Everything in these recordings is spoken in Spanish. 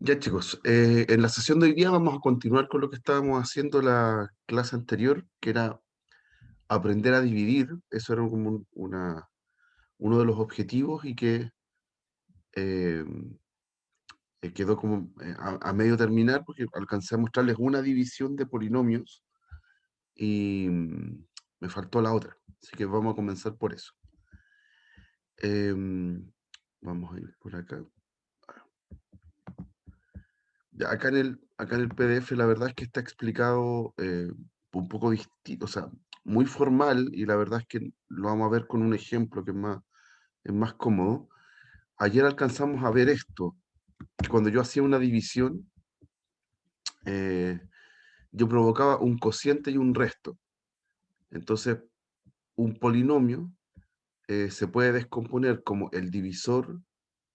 Ya chicos, en la sesión de hoy día vamos a continuar con lo que estábamos haciendo la clase anterior, que era aprender a dividir. Eso era como uno de los objetivos y que eh, quedó como a medio terminar porque alcancé a mostrarles una división de polinomios y me faltó la otra. Así que vamos a comenzar por eso. Vamos a ir por acá. Ya, acá en el PDF la verdad es que está explicado un poco distinto, o sea, muy formal, y la verdad es que lo vamos a ver con un ejemplo que es más cómodo. Ayer alcanzamos a ver esto, que cuando yo hacía una división, eh, yo provocaba un cociente y un resto. Entonces, un polinomio se puede descomponer como el divisor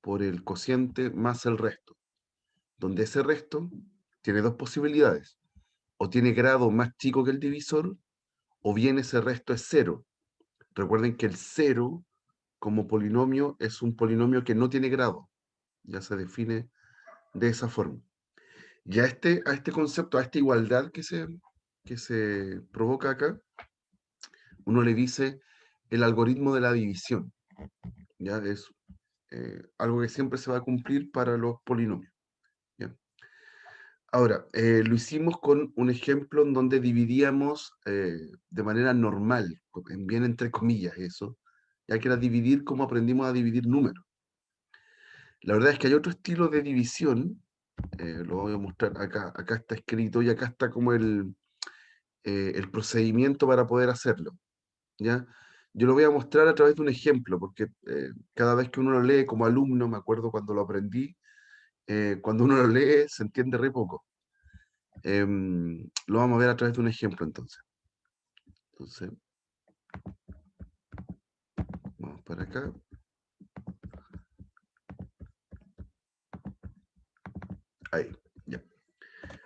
por el cociente más el resto, donde ese resto tiene dos posibilidades: o tiene grado más chico que el divisor, o bien ese resto es cero. Recuerden que el cero como polinomio es un polinomio que no tiene grado, ya se define de esa forma. Y a este concepto, a esta igualdad que se provoca acá, uno le dice el algoritmo de la división. Ya es algo que siempre se va a cumplir para los polinomios. ¿Ya? Ahora, lo hicimos con un ejemplo en donde dividíamos de manera normal, bien entre comillas eso, ya que era dividir como aprendimos a dividir números. La verdad es que hay otro estilo de división, lo voy a mostrar acá. Acá está escrito y acá está como el procedimiento para poder hacerlo. ¿Ya? Yo lo voy a mostrar a través de un ejemplo, porque cada vez que uno lo lee como alumno, me acuerdo cuando lo aprendí, cuando uno lo lee se entiende re poco. Lo vamos a ver a través de un ejemplo entonces. Entonces, vamos para acá. Ahí, ya.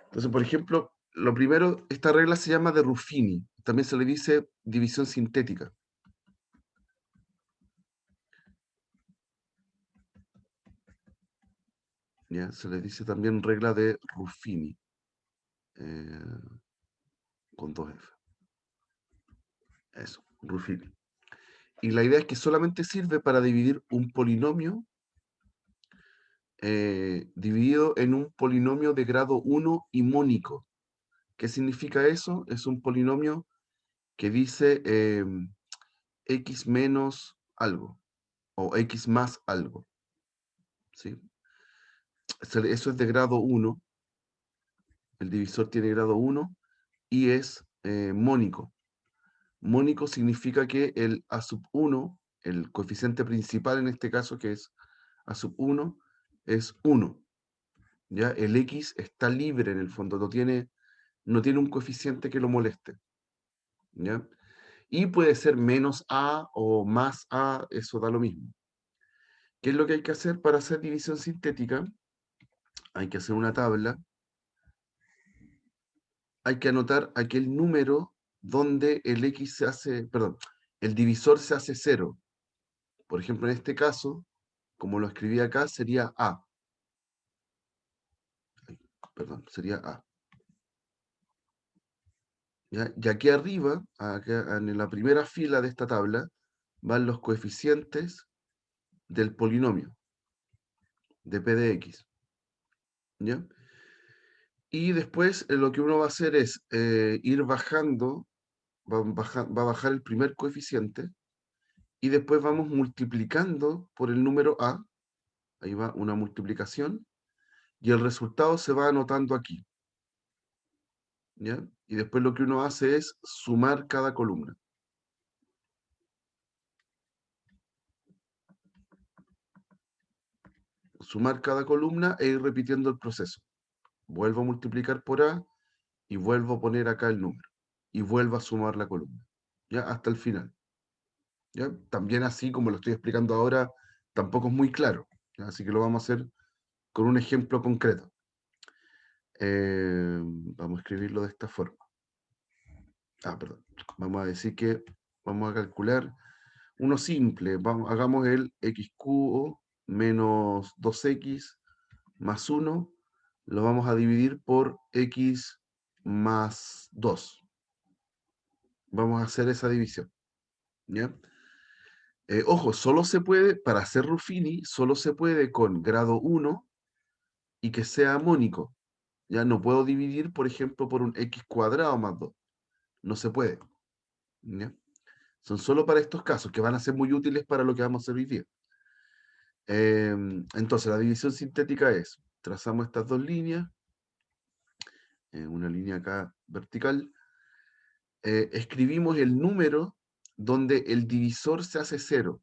Entonces, por ejemplo, lo primero, esta regla se llama de Ruffini. También se le dice división sintética. ¿Ya? Se le dice también regla de Ruffini, eh, con dos F. Eso, Ruffini. Y la idea es que solamente sirve para dividir un polinomio dividido en un polinomio de grado 1 y mónico. ¿Qué significa eso? Es un polinomio que dice x menos algo o x más algo. ¿Sí? Eso es de grado 1, el divisor tiene grado 1 y es mónico. Mónico significa que el a sub 1, el coeficiente principal en este caso, que es a sub 1, es 1. ¿Ya? El x está libre en el fondo, no tiene un coeficiente que lo moleste. ¿Ya? Y puede ser menos a o más a, eso da lo mismo. ¿Qué es lo que hay que hacer para hacer división sintética? Hay que hacer una tabla, hay que anotar aquel número donde el x se hace, perdón, el divisor se hace 0. Por ejemplo, en este caso, como lo escribí acá, sería A. Perdón, sería A. ¿Ya? Y aquí arriba, acá en la primera fila de esta tabla, van los coeficientes del polinomio, de P de X. ¿Ya? Y después lo que uno va a hacer es ir bajando, va a bajar el primer coeficiente, y después vamos multiplicando por el número A. Ahí va una multiplicación, y el resultado se va anotando aquí. ¿Ya? Y después lo que uno hace es sumar cada columna. Sumar cada columna e ir repitiendo el proceso. Vuelvo a multiplicar por A y vuelvo a poner acá el número. Y vuelvo a sumar la columna. ¿Ya? Hasta el final. ¿Ya? También así como lo estoy explicando ahora, tampoco es muy claro. ¿Ya? Así que lo vamos a hacer con un ejemplo concreto. Vamos a escribirlo de esta forma. Perdón. Vamos a decir que vamos a calcular uno simple. Hagamos el x cubo menos 2x más 1 lo vamos a dividir por x más 2. Vamos a hacer esa división, ¿ya? Ojo, solo se puede, para hacer Ruffini, solo se puede con grado 1 y que sea mónico. Ya no puedo dividir, por ejemplo, por un x cuadrado más 2. No se puede. ¿Ya? Son solo para estos casos, que van a ser muy útiles para lo que vamos a hacer hoy día. Entonces, la división sintética es, trazamos estas dos líneas, una línea acá vertical, escribimos el número donde el divisor se hace 0.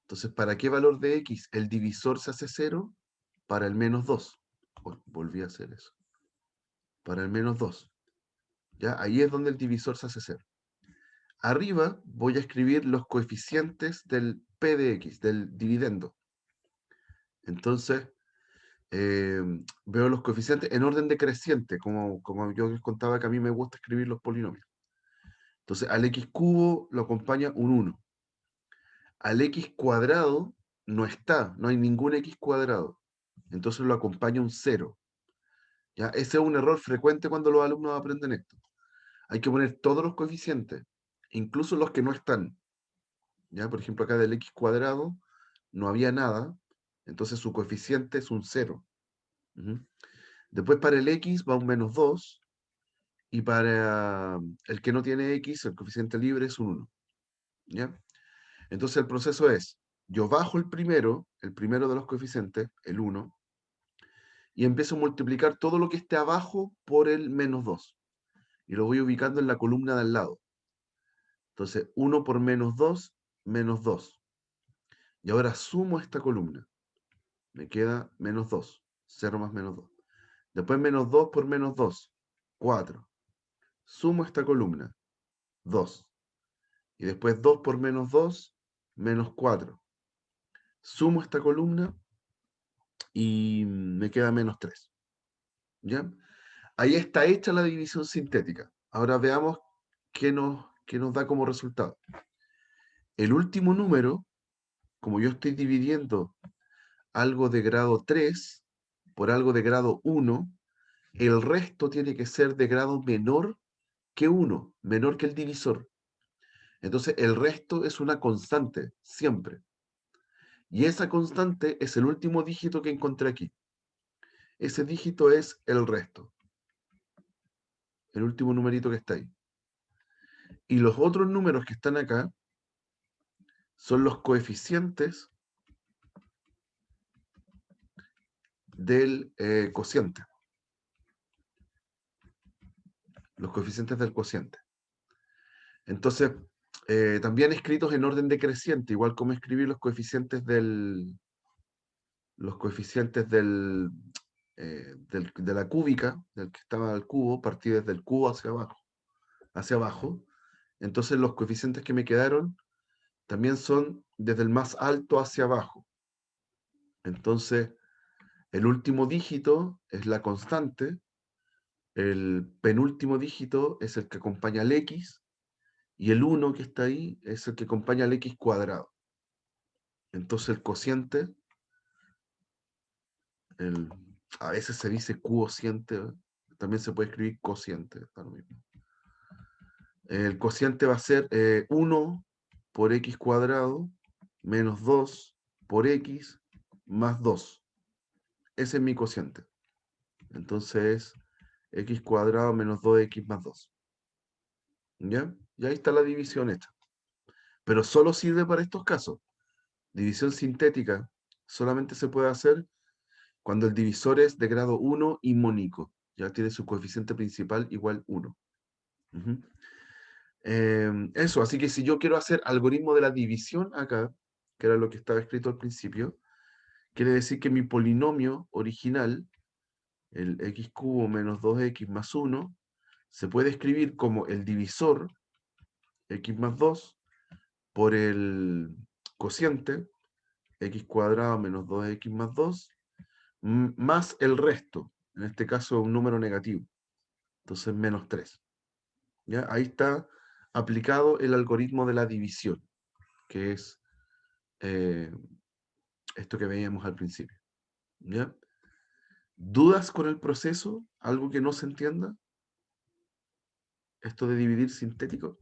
Entonces, ¿para qué valor de x el divisor se hace 0? Para el menos 2. Volví a hacer eso. Para el menos 2. ¿Ya? Ahí es donde el divisor se hace 0. Arriba voy a escribir los coeficientes del p de x, del dividendo. Entonces, veo los coeficientes en orden decreciente, como yo les contaba que a mí me gusta escribir los polinomios. Entonces, al x cubo lo acompaña un 1. Al x cuadrado no está, no hay ningún x cuadrado. Entonces lo acompaña un 0. ¿Ya? Ese es un error frecuente cuando los alumnos aprenden esto. Hay que poner todos los coeficientes, incluso los que no están. ¿Ya? Por ejemplo, acá del x cuadrado no había nada, entonces su coeficiente es un 0. Después para el x va un menos 2, y para el que no tiene x, el coeficiente libre es un 1. ¿Ya? Entonces el proceso es, yo bajo el primero de los coeficientes, el 1, y empiezo a multiplicar todo lo que esté abajo por el menos 2. Y lo voy ubicando en la columna de al lado. Entonces, 1 por menos 2, menos 2. Y ahora sumo esta columna. Me queda menos 2. 0 más menos 2. Después menos 2 por menos 2. 4. Sumo esta columna. 2. Y después 2 por menos 2, menos 4. Sumo esta columna y me queda menos 3. ¿Ya? Ahí está hecha la división sintética. Ahora veamos qué nos da como resultado. El último número, como yo estoy dividiendo algo de grado 3 por algo de grado 1, el resto tiene que ser de grado menor que 1, menor que el divisor. Entonces, el resto es una constante, siempre. Y esa constante es el último dígito que encontré aquí. Ese dígito es el resto, el último numerito que está ahí. Y los otros números que están acá son los coeficientes del cociente. Los coeficientes del cociente. Entonces, también escritos en orden decreciente, igual como escribir los coeficientes de la cúbica, del que estaba el cubo, partí desde el cubo hacia abajo. Entonces los coeficientes que me quedaron también son desde el más alto hacia abajo. Entonces, el último dígito es la constante, el penúltimo dígito es el que acompaña al x, y el 1 que está ahí es el que acompaña al x cuadrado. Entonces el cociente, a veces se dice cociente, también se puede escribir cociente, está lo mismo. El cociente va a ser 1 por x cuadrado menos 2 por x más 2. Ese es mi cociente. Entonces x cuadrado menos 2x más 2. ¿Ya? Y ahí está la división hecha. Pero solo sirve para estos casos. División sintética solamente se puede hacer cuando el divisor es de grado 1 y mónico. Ya tiene su coeficiente principal igual 1. Eso, así que si yo quiero hacer algoritmo de la división acá, que era lo que estaba escrito al principio, quiere decir que mi polinomio original, el x cubo menos 2x más 1, se puede escribir como el divisor, x más 2, por el cociente, x cuadrado menos 2x más 2, más el resto, en este caso un número negativo, entonces menos 3. ¿Ya? Ahí está aplicado el algoritmo de la división, que es esto que veíamos al principio. ¿Ya? ¿Dudas con el proceso? ¿Algo que no se entienda? Esto de dividir sintético.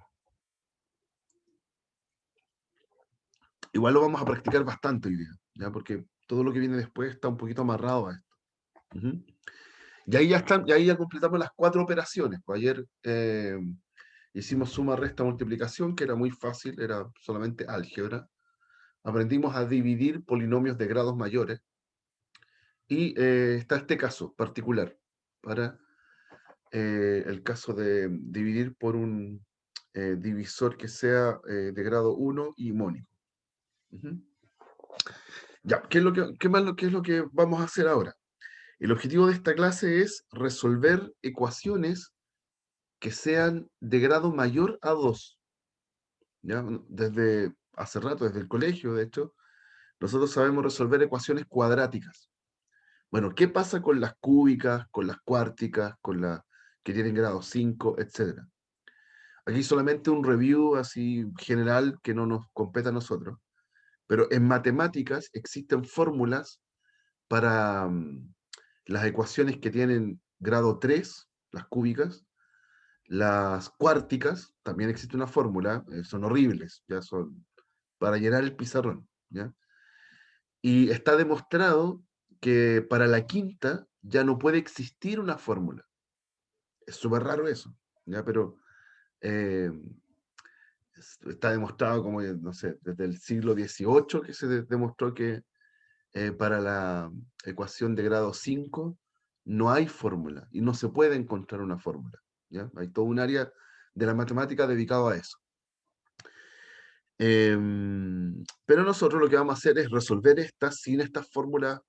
Igual lo vamos a practicar bastante hoy día, ¿ya? Porque todo lo que viene después está un poquito amarrado a esto. Ujú. Y ahí ya están, y ahí ya completamos las 4 operaciones. Pues ayer hicimos suma, resta, multiplicación, que era muy fácil, era solamente álgebra. Aprendimos a dividir polinomios de grados mayores. Y está este caso particular, para el caso de dividir por un divisor que sea de grado 1 y mónico. Ujú. Ya, qué es lo que vamos a hacer ahora? El objetivo de esta clase es resolver ecuaciones que sean de grado mayor a 2. ¿Ya? Desde hace rato, desde el colegio, de hecho, nosotros sabemos resolver ecuaciones cuadráticas. Bueno, ¿qué pasa con las cúbicas, con las cuárticas, con las que tienen grado 5, etcétera? Aquí solamente un review así general que no nos compete a nosotros. Pero en matemáticas existen fórmulas para las ecuaciones que tienen grado 3, las cúbicas, las cuárticas, también existe una fórmula, son horribles, ya son para llenar el pizarrón, ¿ya? Y está demostrado que para la quinta ya no puede existir una fórmula. Es súper raro eso, ¿ya? Pero eh, está demostrado como, no sé, desde el siglo XVIII que se demostró que para la ecuación de grado 5 no hay fórmula y no se puede encontrar una fórmula, ¿ya? Hay todo un área de la matemática dedicado a eso. Pero nosotros lo que vamos a hacer es resolver estas sin estas fórmulas.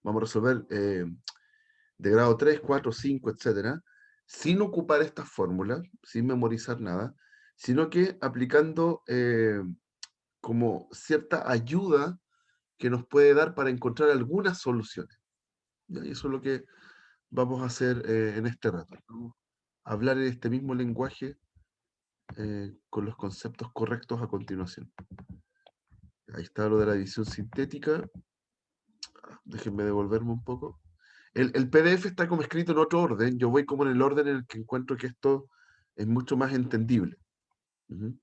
Vamos a resolver de grado 3, 4, 5, etcétera, sin ocupar estas fórmulas, sin memorizar nada, sino que aplicando como cierta ayuda que nos puede dar para encontrar algunas soluciones. ¿Ya? Y eso es lo que vamos a hacer en este rato. Vamos a hablar en este mismo lenguaje con los conceptos correctos a continuación. Ahí está lo de la división sintética. Déjenme devolverme un poco. El PDF está como escrito en otro orden. Yo voy como en el orden en el que encuentro que esto es mucho más entendible. Ujú.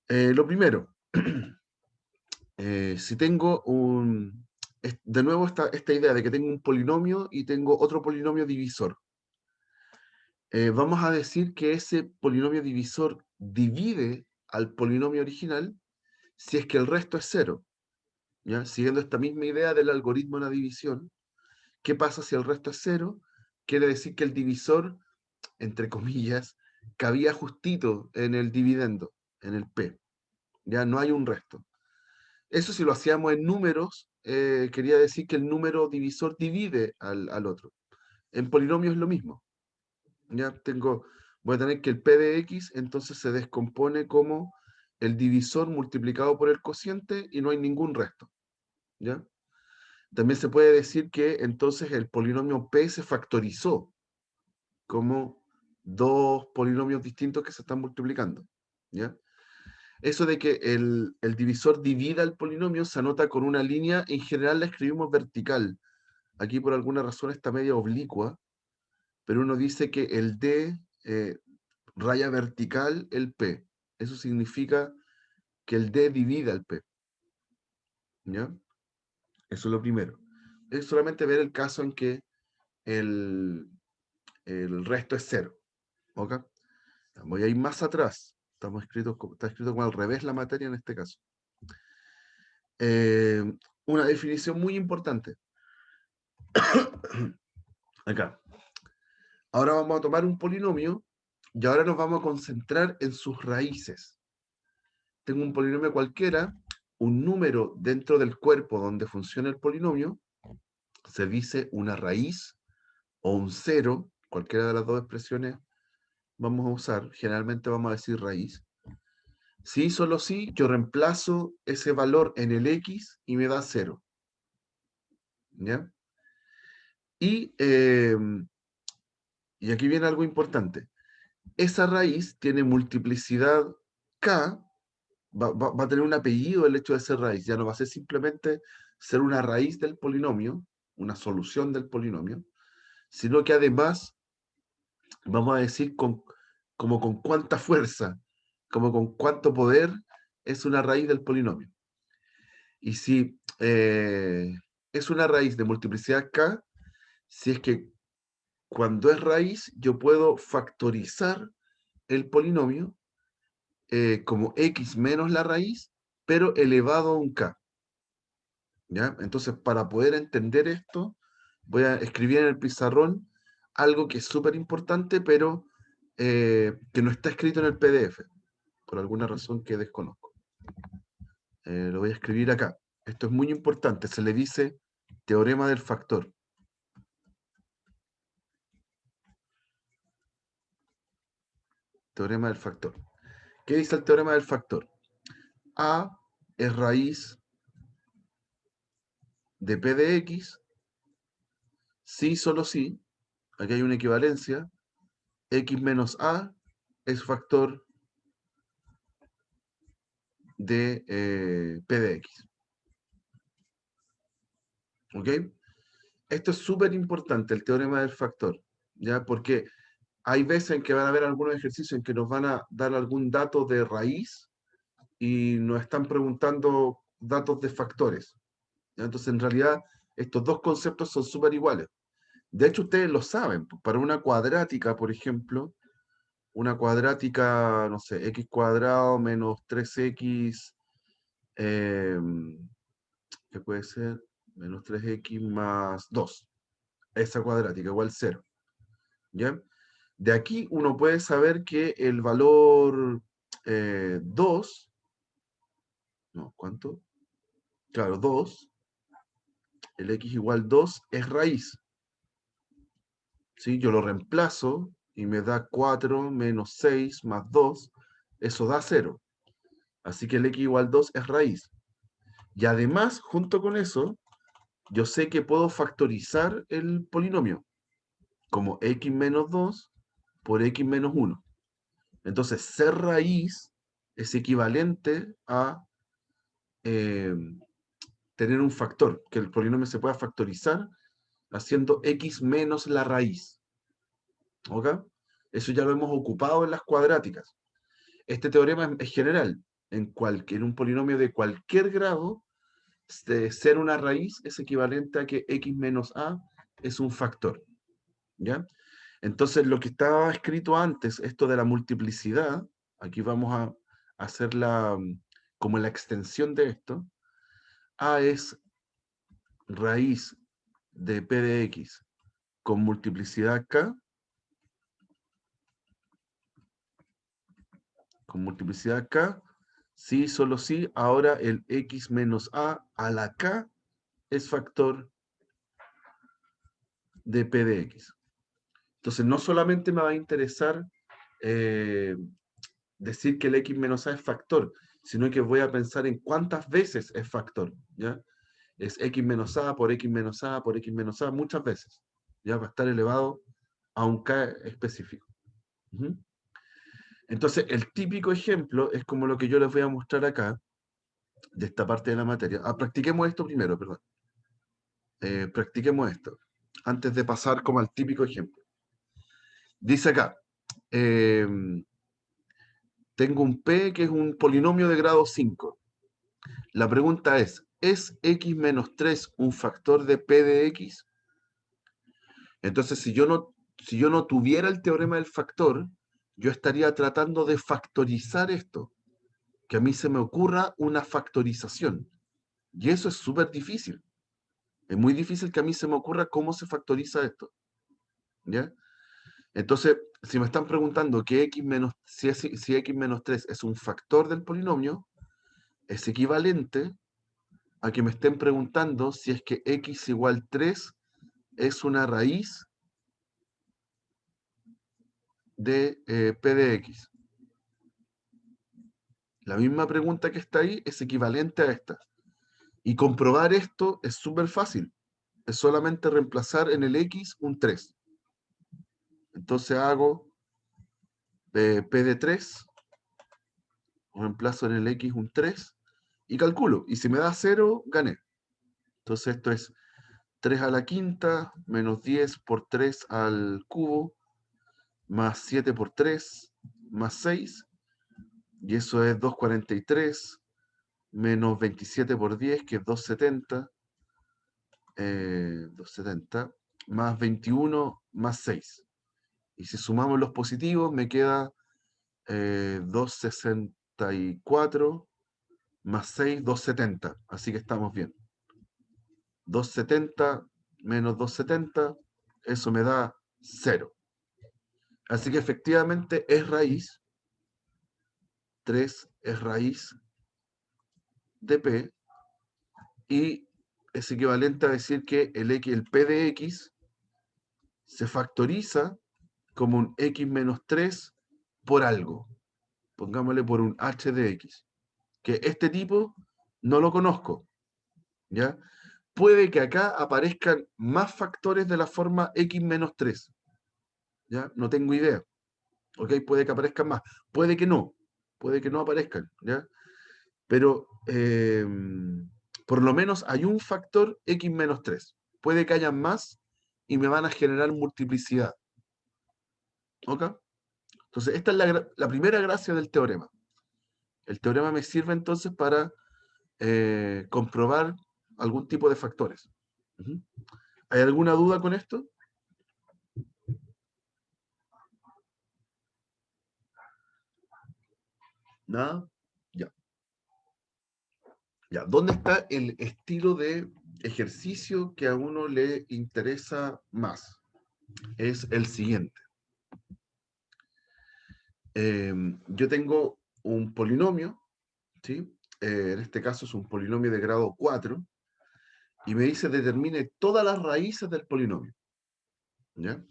Lo primero, si tengo de nuevo esta idea de que tengo un polinomio y tengo otro polinomio divisor. Vamos a decir que ese polinomio divisor divide al polinomio original si es que el resto es cero. ¿Ya? Siguiendo esta misma idea del algoritmo de la división, ¿qué pasa si el resto es cero? Quiere decir que el divisor, entre comillas, cabía justito en el dividendo, en el P. Ya no hay un resto. Eso si lo hacíamos en números, quería decir que el número divisor divide al otro. En polinomios es lo mismo. Ya voy a tener que el P de X entonces se descompone como el divisor multiplicado por el cociente y no hay ningún resto. ¿Ya? También se puede decir que entonces el polinomio P se factorizó como dos polinomios distintos que se están multiplicando. ¿Ya? Eso de que el divisor divida el polinomio se anota con una línea, en general la escribimos vertical. Aquí por alguna razón está media oblicua, pero uno dice que el D raya vertical el P. Eso significa que el D divida el P. ¿Ya? Eso es lo primero. Es solamente ver el caso en que el, el resto es cero. ¿Ok? Voy a ir más atrás. Está escrito como al revés la materia en este caso. Eh, una definición muy importante. Acá. Ahora vamos a tomar un polinomio y ahora nos vamos a concentrar en sus raíces. Tengo un polinomio cualquiera, un número dentro del cuerpo donde funciona el polinomio, se dice una raíz o un cero, cualquiera de las dos expresiones vamos a usar, generalmente vamos a decir raíz. Si solo si, yo reemplazo ese valor en el X y me da 0. ¿Ya? Y aquí viene algo importante. Esa raíz tiene multiplicidad K, va a tener un apellido el hecho de ser raíz, ya no va a ser simplemente ser una raíz del polinomio, una solución del polinomio, sino que además vamos a decir como con cuánta fuerza, como con cuánto poder es una raíz del polinomio. Y si es una raíz de multiplicidad k, si es que cuando es raíz yo puedo factorizar el polinomio como x menos la raíz, pero elevado a un k. ¿Ya? Entonces, para poder entender esto, voy a escribir en el pizarrón algo que es súper importante, pero que no está escrito en el PDF, por alguna razón que desconozco. Lo voy a escribir acá. Esto es muy importante, se le dice teorema del factor. Teorema del factor. ¿Qué dice el teorema del factor? A es raíz de P de X, si, solo si, aquí hay una equivalencia, X menos A es factor de P de X. ¿Ok? Esto es súper importante, el teorema del factor, ¿ya? Porque hay veces en que van a haber algunos ejercicios en que nos van a dar algún dato de raíz y nos están preguntando datos de factores, ¿ya? Entonces, en realidad, estos dos conceptos son súper iguales. De hecho, ustedes lo saben, para una cuadrática, por ejemplo, una cuadrática, no sé, x cuadrado menos 3x, ¿qué puede ser? Menos 3x más 2. Esa cuadrática igual 0. ¿Ya? De aquí uno puede saber que el valor 2, no, ¿cuánto? Claro, 2, el x igual 2 es raíz. ¿Sí? Yo lo reemplazo y me da 4 menos 6 más 2, eso da 0. Así que el x igual 2 es raíz. Y además, junto con eso, yo sé que puedo factorizar el polinomio como x menos 2 por x menos 1. Entonces, ser raíz es equivalente a eh, tener un factor, que el polinomio se pueda factorizar haciendo x menos la raíz. ¿Ok? Eso ya lo hemos ocupado en las cuadráticas. Este teorema es general. En un polinomio de cualquier grado, ser una raíz es equivalente a que x menos a es un factor. ¿Ya? Entonces, lo que estaba escrito antes, esto de la multiplicidad, aquí vamos a hacer como la extensión de esto. A es raíz de P de X con multiplicidad K, sí, solo sí, ahora el X menos A la K es factor de P de X. Entonces, no solamente me va a interesar eh, decir que el X menos A es factor, sino que voy a pensar en cuántas veces es factor, ¿ya? Es X menos A por X menos A por X menos A muchas veces, ¿ya? Va a estar elevado a un K específico. Uh-huh. Entonces, el típico ejemplo es como lo que yo les voy a mostrar acá, de esta parte de la materia. Practiquemos esto primero, perdón. Practiquemos esto, antes de pasar como al típico ejemplo. Dice acá, tengo un P que es un polinomio de grado 5. La pregunta ¿es x menos 3 un factor de P de X? Entonces, si yo no tuviera el teorema del factor, yo estaría tratando de factorizar esto, que a mí se me ocurra una factorización. Y eso es súper difícil. Es muy difícil que a mí se me ocurra cómo se factoriza esto. ¿Ya? Entonces, si me están preguntando si x menos 3 es un factor del polinomio, es equivalente a que me estén preguntando si es que x igual 3 es una raíz de P de X. La misma pregunta que está ahí es equivalente a esta. Y comprobar esto es súper fácil. Es solamente reemplazar en el X un 3. Entonces hago P de 3, reemplazo en el X un 3 y calculo. Y si me da 0, gané. Entonces esto es 3 a la quinta, menos 10 por 3 al cubo, más 7 por 3, más 6, y eso es 243, menos 27 por 10, que es 270, 270, más 21, más 6. Y si sumamos los positivos, me queda 264, más 6, 270. Así que estamos bien. 270 menos 270, eso me da 0. Así que efectivamente es raíz, 3 es raíz de P, y es equivalente a decir que el P de X se factoriza como un X menos 3 por algo. Pongámosle por un H de X. Que este tipo no lo conozco, ¿ya? Puede que acá aparezcan más factores de la forma X menos 3, ¿ya? No tengo idea, ¿ok? Puede que aparezcan más, puede que no aparezcan, ¿ya? Pero por lo menos hay un factor X menos 3. Puede que haya más y me van a generar multiplicidad, ¿ok? Entonces, esta es la primera gracia del teorema. El teorema me sirve entonces para comprobar algún tipo de factores. Ujú. ¿Hay alguna duda con esto? ¿Nada? Ya. Ya. ¿Dónde está el estilo de ejercicio que a uno le interesa más? Es el siguiente. Yo tengo un polinomio, ¿sí? En este caso es un polinomio de grado 4, y me dice determine todas las raíces del polinomio, ¿ya?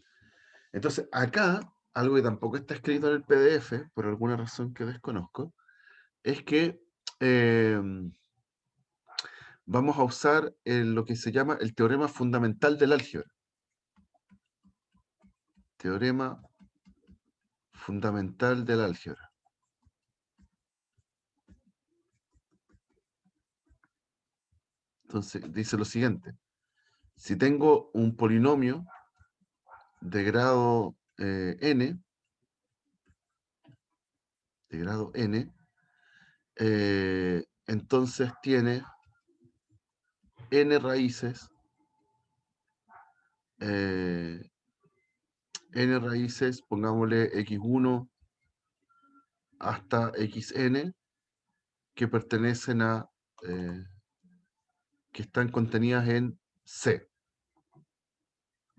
Entonces, acá, algo que tampoco está escrito en el PDF, por alguna razón que desconozco, es que eh, vamos a usar lo que se llama el teorema fundamental del álgebra. Teorema fundamental del álgebra. Entonces, dice lo siguiente. Si tengo un polinomio de grado n, entonces tiene n raíces, eh, pongámosle x1 hasta xn, que pertenecen eh, que están contenidas en C,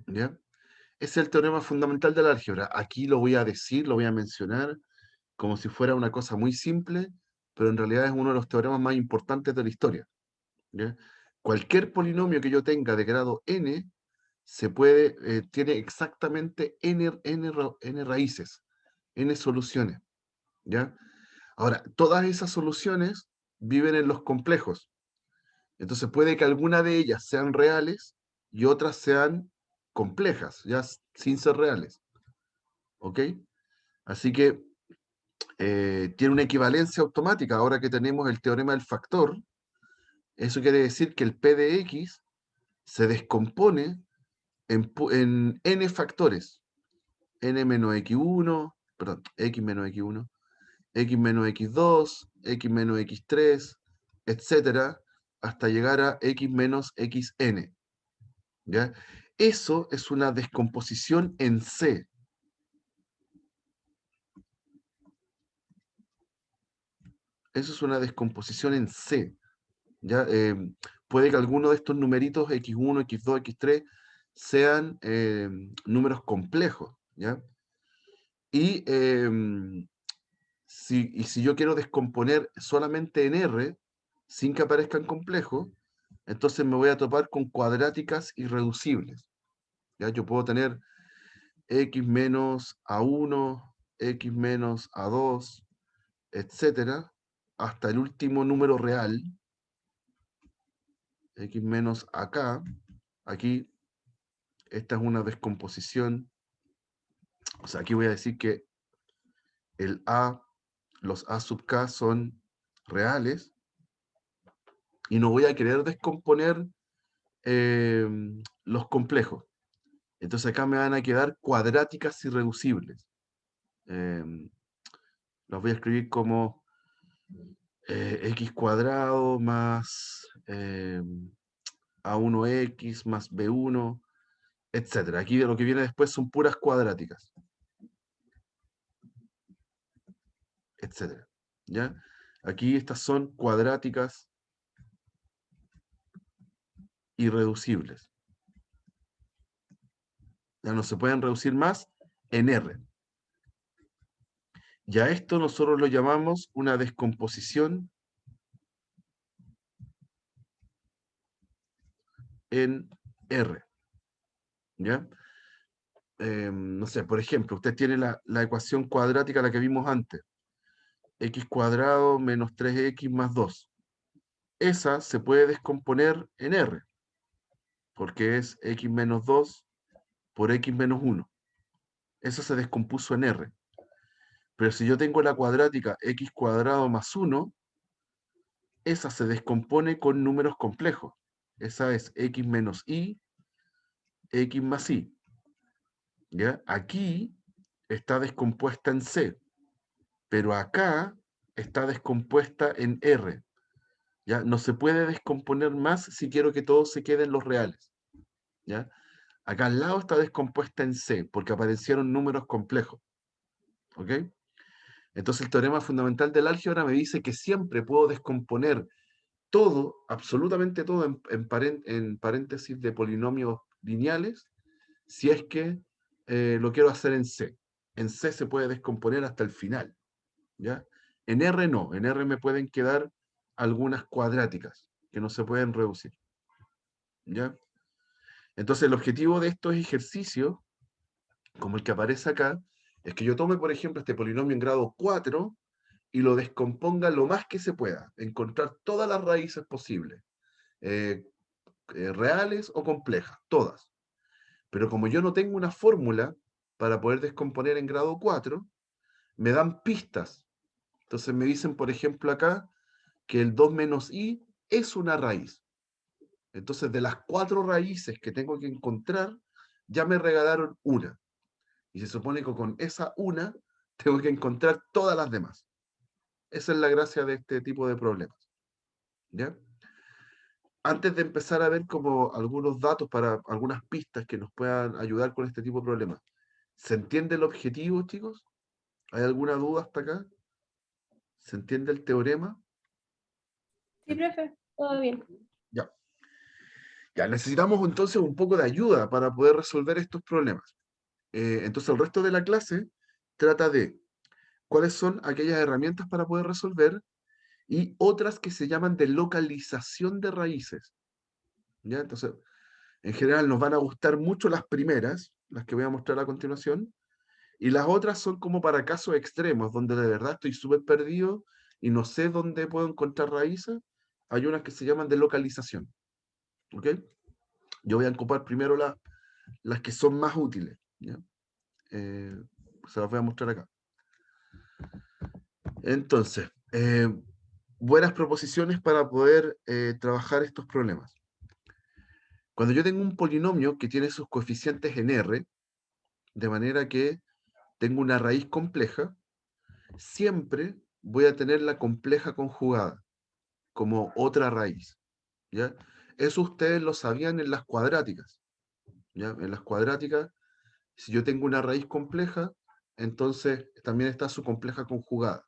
¿ya? Ese es el teorema fundamental de la álgebra. Aquí lo voy a decir, lo voy a mencionar como si fuera una cosa muy simple, pero en realidad es uno de los teoremas más importantes de la historia, ¿ya? Cualquier polinomio que yo tenga de grado n tiene exactamente n raíces, n soluciones, ¿ya? Ahora, todas esas soluciones viven en los complejos. Entonces puede que alguna de ellas sean reales y otras sean complejas, ya sin ser reales. ¿Ok? Así que tiene una equivalencia automática. Ahora que tenemos el teorema del factor, eso quiere decir que el P de X se descompone en n factores. N menos X1, perdón, X menos X1, X menos X2, X menos X3, etcétera, hasta llegar a X menos XN. ¿Ya? Eso es una descomposición en C. Eso es una descomposición en C. ¿Ya? Puede que alguno de estos numeritos X1, X2, X3 sean números complejos. ¿Ya? Y, si yo quiero descomponer solamente en R, sin que aparezcan complejos, entonces me voy a topar con cuadráticas irreducibles. ¿Ya? Yo puedo tener X menos A1, X menos A2, etcétera, hasta el último número real, X menos acá. Aquí, esta es una descomposición. O sea, aquí voy a decir que el A, los A sub K son reales, y no voy a querer descomponer los complejos. Entonces acá me van a quedar cuadráticas irreducibles. Los voy a escribir como x cuadrado más a1x más b1, etcétera. Aquí lo que viene después son puras cuadráticas, etcétera. ¿Ya? Aquí estas son cuadráticas irreducibles. Ya no se pueden reducir más en R. Ya esto nosotros lo llamamos una descomposición en R. ¿Ya? No sé, por ejemplo, usted tiene la ecuación cuadrática, la que vimos antes, x cuadrado menos 3x más 2. Esa se puede descomponer en R, porque es x menos 2 por x menos 1. Eso se descompuso en R. Pero si yo tengo la cuadrática x cuadrado más 1, esa se descompone con números complejos. Esa es x menos y, x más y. ¿Ya? Aquí está descompuesta en C, pero acá está descompuesta en R. ¿Ya? No se puede descomponer más si quiero que todos se queden los reales. ¿Ya? Acá al lado está descompuesta en C, porque aparecieron números complejos. ¿Ok? Entonces el teorema fundamental del álgebra me dice que siempre puedo descomponer todo, absolutamente todo, en paréntesis de polinomios lineales, si es que lo quiero hacer en C. En C se puede descomponer hasta el final. ¿Ya? En R no, en R me pueden quedar algunas cuadráticas que no se pueden reducir. ¿Ya? Entonces el objetivo de estos ejercicios, como el que aparece acá, es que yo tome, por ejemplo, este polinomio en grado 4 y lo descomponga lo más que se pueda, encontrar todas las raíces posibles, eh, reales o complejas, todas. Pero como yo no tengo una fórmula para poder descomponer en grado 4, me dan pistas. Entonces me dicen, por ejemplo, acá, que el 2 menos i es una raíz. Entonces, de las 4 raíces que tengo que encontrar, ya me regalaron una. Y se supone que con esa una tengo que encontrar todas las demás. Esa es la gracia de este tipo de problemas. ¿Ya? Antes de empezar a ver como algunos datos para algunas pistas que nos puedan ayudar con este tipo de problemas, ¿se entiende el objetivo, chicos? ¿Hay alguna duda hasta acá? ¿Se entiende el teorema? Sí, profe, todo bien. Ya. Ya, necesitamos entonces un poco de ayuda para poder resolver estos problemas. Entonces, el resto de la clase trata de cuáles son aquellas herramientas para poder resolver y otras que se llaman de localización de raíces. ¿Ya? Entonces, en general nos van a gustar mucho las primeras, las que voy a mostrar a continuación, y las otras son como para casos extremos, donde de verdad estoy súper perdido y no sé dónde puedo encontrar raíces. Hay unas que se llaman de localización. ¿Ok? Yo voy a ocupar primero las que son más útiles. ¿Ya? Eh, Se las voy a mostrar acá. Entonces, buenas proposiciones para poder trabajar estos problemas. Cuando yo tengo un polinomio que tiene sus coeficientes en R, de manera que tengo una raíz compleja, siempre voy a tener la compleja conjugada como otra raíz. ¿Ya? Eso ustedes lo sabían en las cuadráticas. ¿Ya? En las cuadráticas, si yo tengo una raíz compleja, entonces también está su compleja conjugada.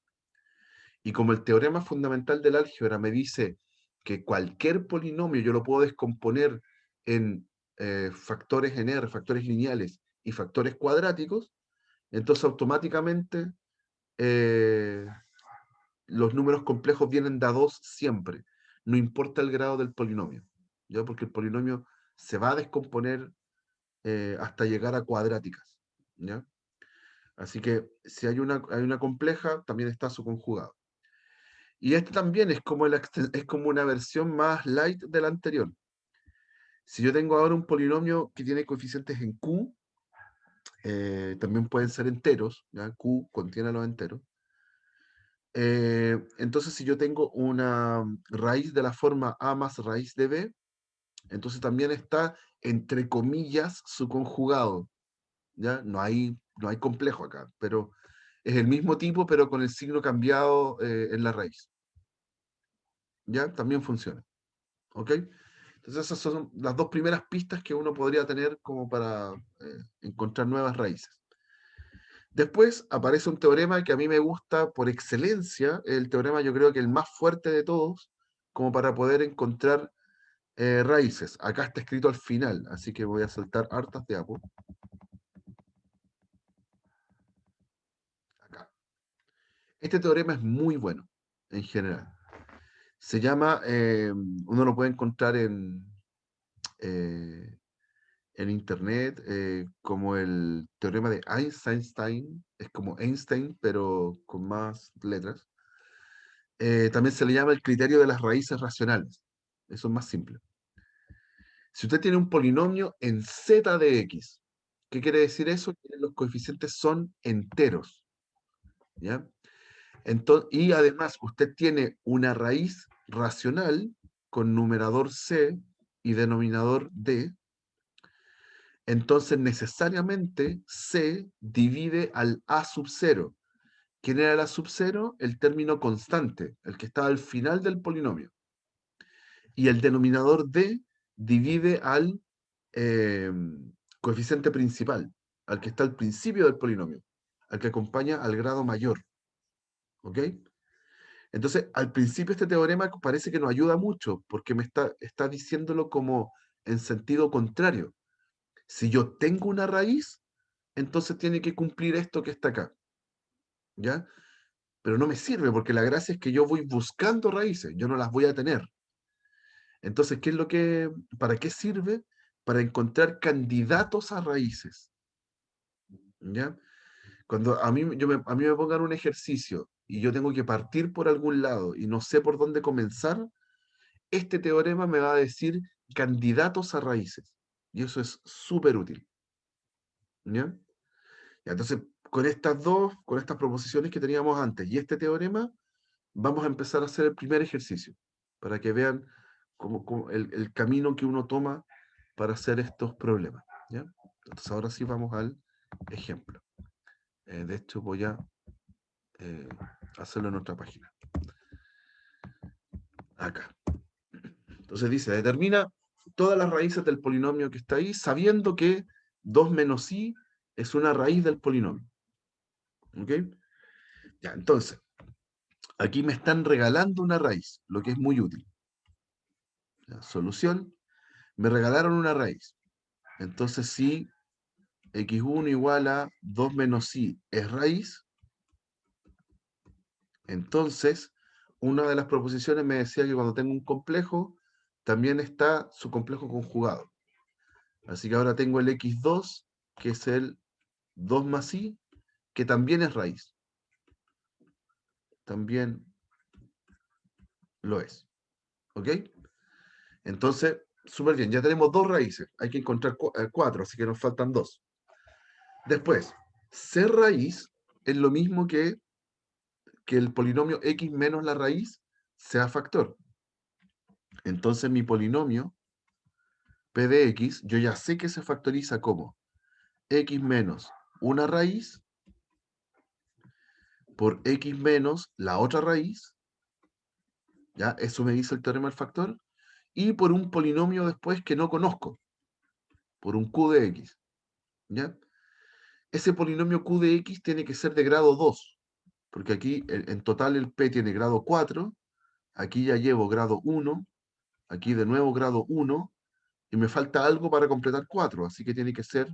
Y como el teorema fundamental del álgebra me dice que cualquier polinomio yo lo puedo descomponer en factores en R, factores lineales y factores cuadráticos, entonces automáticamente eh, los números complejos vienen de a 2 siempre, no importa el grado del polinomio, ¿ya? Porque el polinomio se va a descomponer hasta llegar a cuadráticas. ¿Ya? Así que si hay una compleja, también está su conjugado. Y este también es como una versión más light de la anterior. Si yo tengo ahora un polinomio que tiene coeficientes en Q, también pueden ser enteros, ¿ya? Q contiene los enteros. Entonces, si yo tengo una raíz de la forma A más raíz de B, Entonces también está, entre comillas, su conjugado. ¿Ya? No hay complejo acá, pero es el mismo tipo, pero con el signo cambiado en la raíz. ¿Ya? También funciona. ¿Ok? Entonces esas son las dos primeras pistas que uno podría tener como para encontrar nuevas raíces. Después aparece un teorema que a mí me gusta por excelencia, el teorema yo creo que el más fuerte de todos, como para poder encontrar raíces. Acá está escrito al final, así que voy a saltar hartas de apo. Acá. Este teorema es muy bueno, en general. Se llama, uno lo puede encontrar eh, en internet como el teorema de Einstein, es como Einstein, pero con más letras. También se le llama el criterio de las raíces racionales. Eso es más simple. Si usted tiene un polinomio en z de x, ¿qué quiere decir eso? Que los coeficientes son enteros. ¿Ya? Entonces, y además usted tiene una raíz racional con numerador c y denominador d, entonces necesariamente c divide al a sub 0. ¿Quién era el a sub 0? El término constante, el que está al final del polinomio. Y el denominador d divide al eh, coeficiente principal, al que está al principio del polinomio, al que acompaña al grado mayor. ¿Ok? Entonces, al principio este teorema parece que nos ayuda mucho, porque está diciéndolo como en sentido contrario. Si yo tengo una raíz, entonces tiene que cumplir esto que está acá. ¿Ya? Pero no me sirve, porque la gracia es que yo voy buscando raíces, yo no las voy a tener. Entonces, ¿para qué sirve? Para encontrar candidatos a raíces. ¿Ya? Cuando a mí me pongan un ejercicio y yo tengo que partir por algún lado y no sé por dónde comenzar, este teorema me va a decir candidatos a raíces. Y eso es súper útil. ¿Ya? Entonces, con estas proposiciones que teníamos antes y este teorema, vamos a empezar a hacer el primer ejercicio para que vean el camino que uno toma para hacer estos problemas. ¿Ya? Entonces, ahora sí vamos al ejemplo. De hecho, voy a eh, hacerlo en otra página. Acá. Entonces dice, determina todas las raíces del polinomio que está ahí, sabiendo que 2 menos i es una raíz del polinomio. ¿Ok? Ya, entonces, aquí me están regalando una raíz, lo que es muy útil. Ya, solución, me regalaron una raíz. Entonces, si x1 igual a 2 menos i es raíz, entonces, una de las proposiciones me decía que cuando tengo un complejo, también está su complejo conjugado. Así que ahora tengo el x2, que es el 2 más i, que también es raíz. También lo es. ¿Ok? Entonces, súper bien, ya tenemos dos raíces. Hay que encontrar cuatro, así que nos faltan dos. Después, ser raíz es lo mismo que el polinomio x menos la raíz sea factor. Entonces mi polinomio p de x, yo ya sé que se factoriza como x menos una raíz por x menos la otra raíz, ¿ya? Eso me dice el teorema del factor, y por un polinomio después que no conozco, por un q de x, ¿ya? Ese polinomio q de x tiene que ser de grado 2, porque aquí en total el p tiene grado 4, aquí ya llevo grado 1, aquí de nuevo grado 1, y me falta algo para completar 4, así que tiene que ser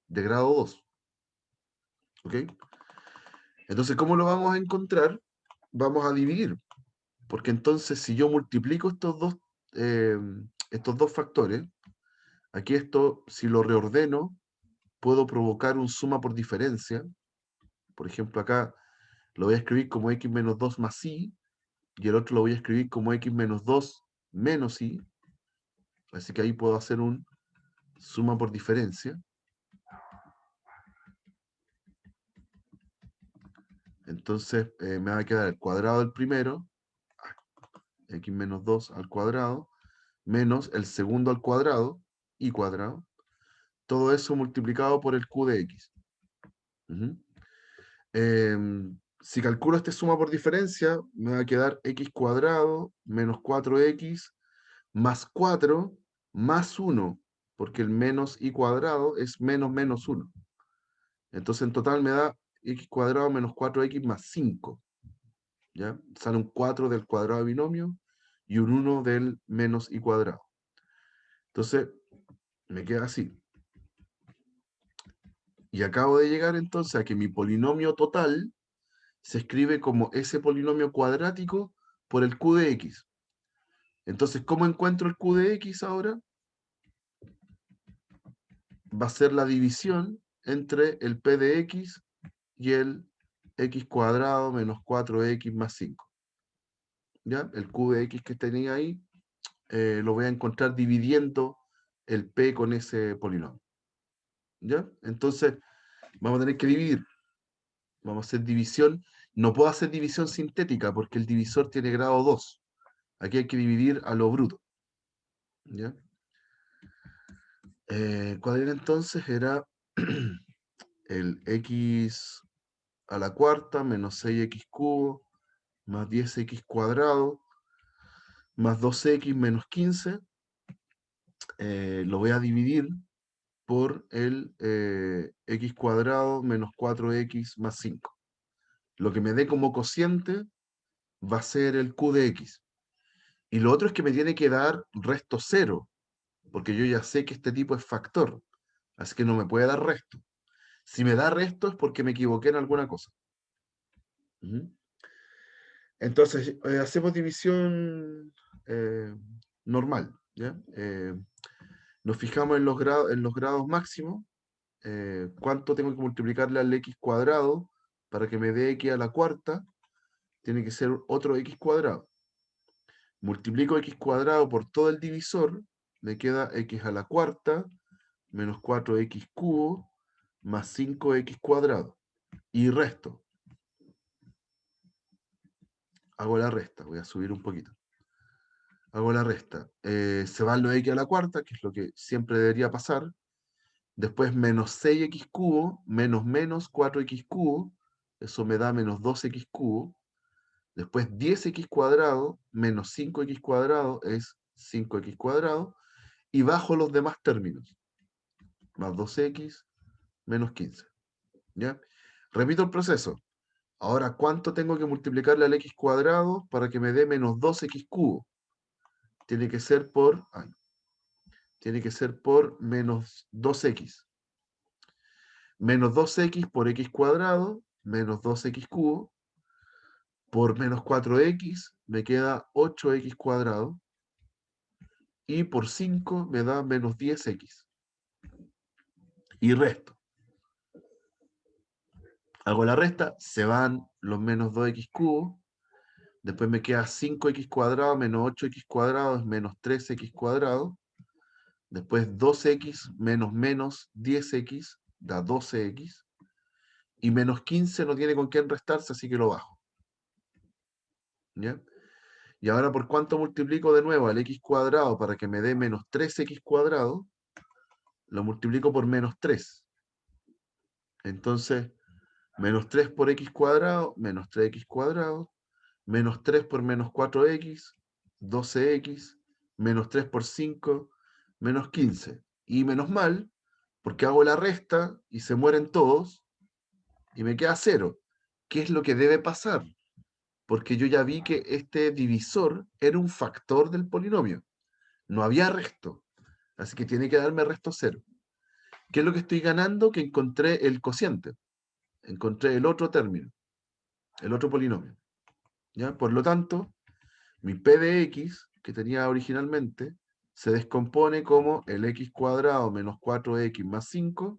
de grado 2. ¿Ok? Entonces, ¿cómo lo vamos a encontrar? Vamos a dividir, porque entonces si yo multiplico eh, estos dos factores, aquí esto, si lo reordeno, puedo provocar un suma por diferencia. Por ejemplo, acá lo voy a escribir como x menos 2 más i, y el otro lo voy a escribir como x menos 2 menos i. Así que ahí puedo hacer un suma por diferencia. Entonces me va a quedar el cuadrado del primero, x menos 2 al cuadrado, menos el segundo al cuadrado, y cuadrado, todo eso multiplicado por el q de x. Si calculo esta suma por diferencia, me va a quedar x cuadrado menos 4x más 4 más 1, porque el menos y cuadrado es menos menos 1. Entonces en total me da x cuadrado menos 4x más 5. ¿Ya? Sale un 4 del cuadrado de binomio y un 1 del menos y cuadrado. Entonces me queda así. Y acabo de llegar entonces a que mi polinomio total se escribe como ese polinomio cuadrático por el q de x. Entonces, ¿cómo encuentro el q de x ahora? Va a ser la división entre el p de x y el x cuadrado menos 4x más 5. ¿Ya? El q de x que tenía ahí lo voy a encontrar dividiendo el p con ese polinomio. ¿Ya? Entonces, vamos a tener que dividir. Vamos a hacer división. No puedo hacer división sintética porque el divisor tiene grado 2. Aquí hay que dividir a lo bruto. ¿Ya? ¿Cuál era entonces? Era el x a la cuarta menos 6x cubo más 10x cuadrado más 2x menos 15. Lo voy a dividir por el x cuadrado menos 4x más 5. Lo que me dé como cociente va a ser el q de x. Y lo otro es que me tiene que dar resto 0, porque yo ya sé que este tipo es factor, así que no me puede dar resto. Si me da resto es porque me equivoqué en alguna cosa. Entonces, hacemos división normal, ¿ya? Nos fijamos en los grados máximos. ¿Cuánto tengo que multiplicarle al x cuadrado para que me dé x a la cuarta? Tiene que ser otro x cuadrado. Multiplico x cuadrado por todo el divisor, me queda x a la cuarta menos 4x cubo más 5x cuadrado. Y resto. Hago la resta, voy a subir un poquito. Hago la resta. Se va lo x a la cuarta, que es lo que siempre debería pasar. Después menos 6x cubo menos menos 4x cubo. Eso me da menos 2x cubo. Después 10x cuadrado menos 5x cuadrado es 5x cuadrado. Y bajo los demás términos. Más 2x menos 15. ¿Ya? Repito el proceso. Ahora, ¿cuánto tengo que multiplicarle al x cuadrado para que me dé menos 2x cubo? Tiene que ser por menos 2x. Menos 2x por x cuadrado, menos 2x cubo, por menos 4x me queda 8x cuadrado, y por 5 me da menos 10x. Y resto. Hago la resta, se van los menos 2x cubo, después me queda 5x cuadrado menos 8x cuadrado es menos 3x cuadrado, después 2x menos menos 10x da 12x, y menos 15 no tiene con qué restarse, así que lo bajo. ¿Ya? Y ahora, ¿por cuánto multiplico de nuevo al x cuadrado para que me dé menos 3x cuadrado? Lo multiplico por menos 3. Entonces, menos 3 por x cuadrado, menos 3x cuadrado, menos 3 por menos 4x, 12x, menos 3 por 5, menos 15. Y menos mal, porque hago la resta y se mueren todos, y me queda 0. ¿Qué es lo que debe pasar? Porque yo ya vi que este divisor era un factor del polinomio. No había resto. Así que tiene que darme resto 0. ¿Qué es lo que estoy ganando? Que encontré el cociente. Encontré el otro término, el otro polinomio. ¿Ya? Por lo tanto, mi p de x, que tenía originalmente, se descompone como el x cuadrado menos 4x más 5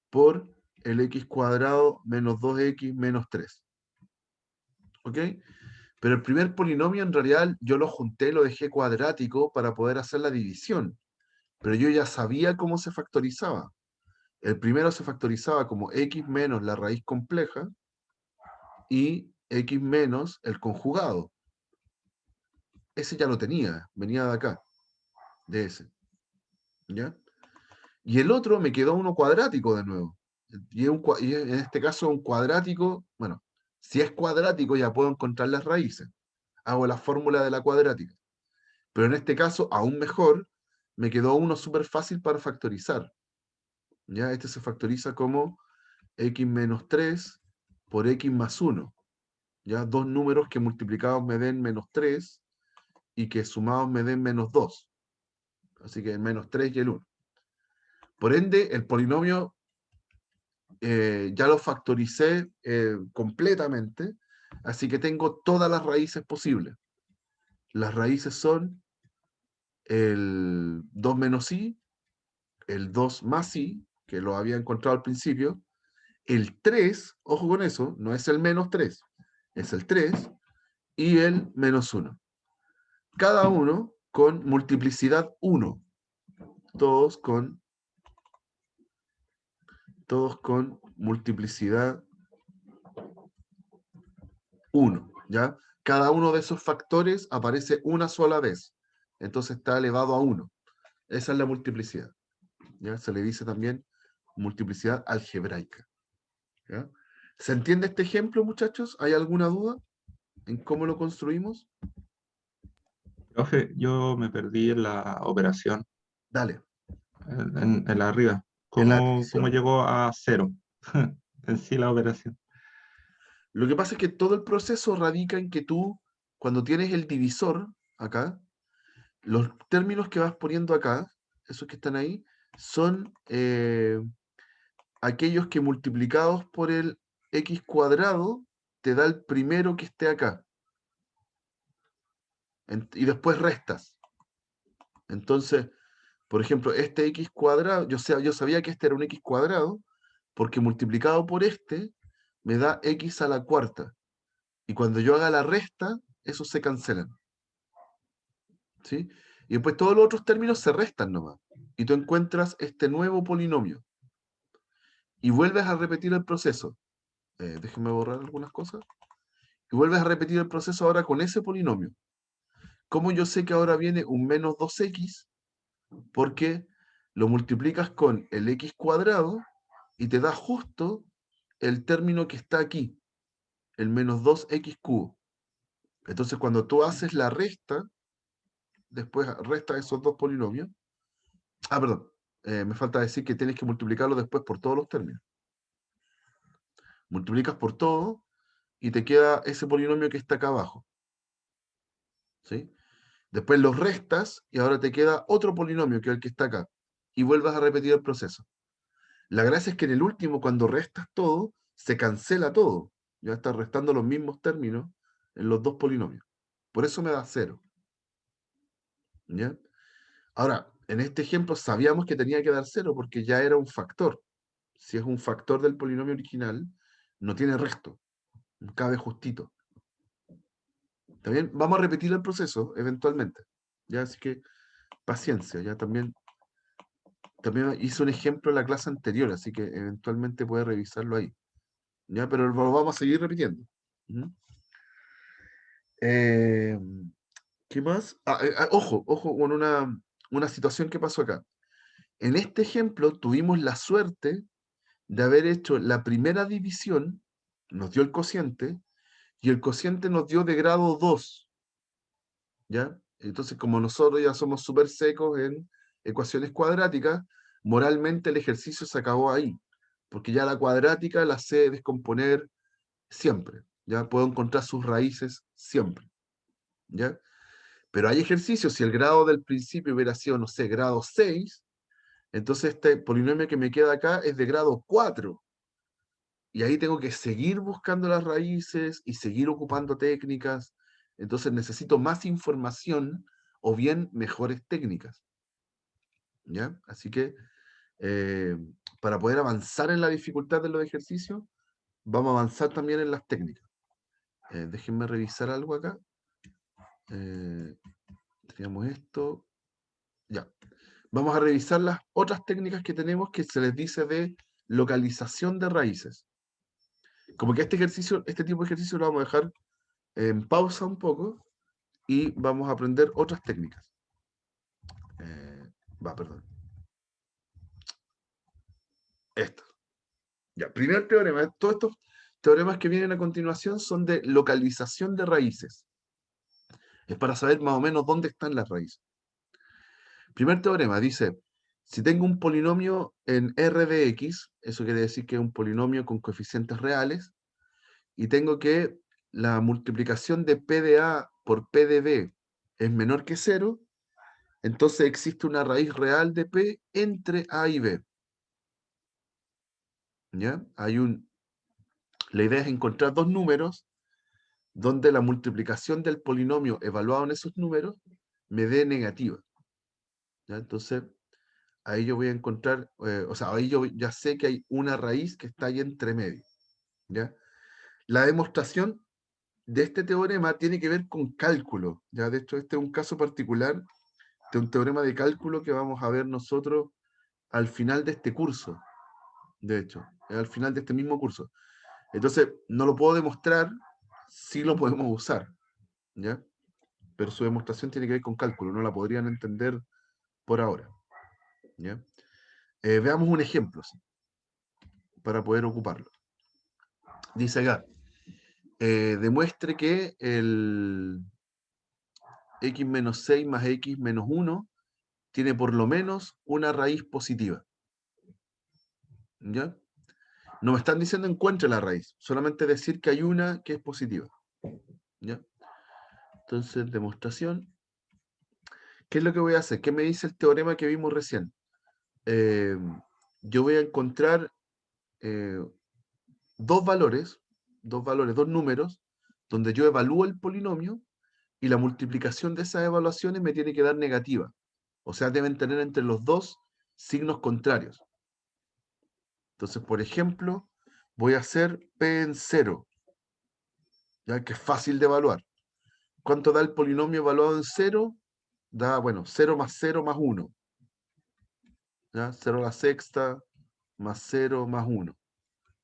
por el x cuadrado menos 2x menos 3. ¿Ok? Pero el primer polinomio en realidad yo lo junté, lo dejé cuadrático para poder hacer la división. Pero yo ya sabía cómo se factorizaba. El primero se factorizaba como x menos la raíz compleja y x menos el conjugado. Ese ya lo tenía, venía de acá. de ese. ¿Ya? Y el otro me quedó uno cuadrático de nuevo. Y en este caso un cuadrático, bueno, si es cuadrático ya puedo encontrar las raíces. Hago la fórmula de la cuadrática. Pero en este caso, aún mejor, me quedó uno súper fácil para factorizar. ¿Ya? Este se factoriza como x menos 3 por x más 1. ¿Ya? Dos números que multiplicados me den menos 3 y que sumados me den menos 2. Así que el menos 3 y el 1. Por ende, el polinomio ya lo factoricé completamente, así que tengo todas las raíces posibles. Las raíces son el 2 menos i, el 2 más i, que lo había encontrado al principio, el 3, ojo con eso, no es el menos 3, es el 3, y el menos 1. Cada uno con multiplicidad 1. Todos con multiplicidad 1, ¿ya? Cada uno de esos factores aparece una sola vez. Entonces está elevado a 1. Esa es la multiplicidad. ¿Ya? Se le dice también multiplicidad algebraica. ¿Ya? ¿Se entiende este ejemplo, muchachos? ¿Hay alguna duda en cómo lo construimos? Profe, yo me perdí en la operación, Dale. en la arriba. En la ¿Cómo división. llegó a 0? En sí la operación. Lo que pasa es que todo el proceso radica en que tú, cuando tienes el divisor acá, los términos que vas poniendo acá, esos que están ahí, son aquellos que multiplicados por el x cuadrado te da el primero que esté acá. Y después restas. Entonces, por ejemplo, este x cuadrado, yo sabía que este era un x cuadrado, porque multiplicado por este me da x a la cuarta. Y cuando yo haga la resta, esos se cancelan. ¿Sí? Y después todos los otros términos se restan nomás. Y tú encuentras este nuevo polinomio. Y vuelves a repetir el proceso. Déjenme borrar algunas cosas. Y vuelves a repetir el proceso ahora con ese polinomio. ¿Cómo yo sé que ahora viene un menos 2x? Porque lo multiplicas con el x cuadrado y te da justo el término que está aquí, el menos 2x cubo. Entonces cuando tú haces la resta, después resta esos dos polinomios. Perdón, me falta decir que tienes que multiplicarlo después por todos los términos. Multiplicas por todo y te queda ese polinomio que está acá abajo. ¿Sí? Después los restas y ahora te queda otro polinomio que es el que está acá. Y vuelvas a repetir el proceso. La gracia es que en el último, cuando restas todo, se cancela todo. Ya estás restando los mismos términos en los dos polinomios. Por eso me da 0. ¿Ya? Ahora, en este ejemplo sabíamos que tenía que dar 0 porque ya era un factor. Si es un factor del polinomio original, no tiene resto. Cabe justito. ¿Está bien? Vamos a repetir el proceso eventualmente. ¿Ya? Así que paciencia. Ya también hice un ejemplo en la clase anterior, así que eventualmente puede revisarlo ahí. ¿Ya? Pero lo vamos a seguir repitiendo. ¿Mm? Eh, ¿Qué más? Ojo con una situación que pasó acá. En este ejemplo tuvimos la suerte de haber hecho la primera división, nos dio el cociente, y el cociente nos dio de grado 2. ¿Ya? Entonces, como nosotros ya somos súper secos en ecuaciones cuadráticas, moralmente el ejercicio se acabó ahí, porque ya la cuadrática la sé descomponer siempre, ya puedo encontrar sus raíces siempre, ¿ya? Pero hay ejercicios, si el grado del principio hubiera sido, no sé, grado 6, entonces este polinomio que me queda acá es de grado 4, y ahí tengo que seguir buscando las raíces y seguir ocupando técnicas, entonces necesito más información o bien mejores técnicas, ¿ya? Así que eh, para poder avanzar en la dificultad de los ejercicios, vamos a avanzar también en las técnicas. Déjenme revisar algo acá. Teníamos esto. Ya. Vamos a revisar las otras técnicas que tenemos que se les dice de localización de raíces. Como que este tipo de ejercicio lo vamos a dejar en pausa un poco y vamos a aprender otras técnicas. Perdón. Esto. Ya, primer teorema. Todos estos teoremas que vienen a continuación son de localización de raíces. Es para saber más o menos dónde están las raíces. Primer teorema dice, si tengo un polinomio en R de X, eso quiere decir que es un polinomio con coeficientes reales, y tengo que la multiplicación de P de A por P de B es menor que 0, entonces existe una raíz real de P entre A y B. ¿Ya? La idea es encontrar dos números donde la multiplicación del polinomio evaluado en esos números me dé negativa. ¿Ya? Entonces, ahí yo voy a encontrar, ahí yo ya sé que hay una raíz que está ahí entre medio. ¿Ya? La demostración de este teorema tiene que ver con cálculo. ¿Ya? De hecho, este es un caso particular de un teorema de cálculo que vamos a ver nosotros al final de este curso. De hecho, al final de este mismo curso. Entonces, no lo puedo demostrar, sí lo podemos usar. ¿Ya? Pero su demostración tiene que ver con cálculo, no la podrían entender por ahora. ¿Ya? Veamos un ejemplo, ¿sí? Para poder ocuparlo. Dice acá, demuestre que el x menos 6 más x menos 1 tiene por lo menos una raíz positiva. ¿Ya? No me están diciendo encuentre la raíz, solamente decir que hay una que es positiva. ¿Ya? Entonces, demostración. ¿Qué es lo que voy a hacer? ¿Qué me dice el teorema que vimos recién? Yo voy a encontrar dos valores, dos números, donde yo evalúo el polinomio y la multiplicación de esas evaluaciones me tiene que dar negativa. O sea, deben tener entre los dos signos contrarios. Entonces, por ejemplo, voy a hacer P en 0, ya que es fácil de evaluar. ¿Cuánto da el polinomio evaluado en 0? Da, 0 más 0 más 1. ¿Ya? 0 a la sexta más 0 más 1.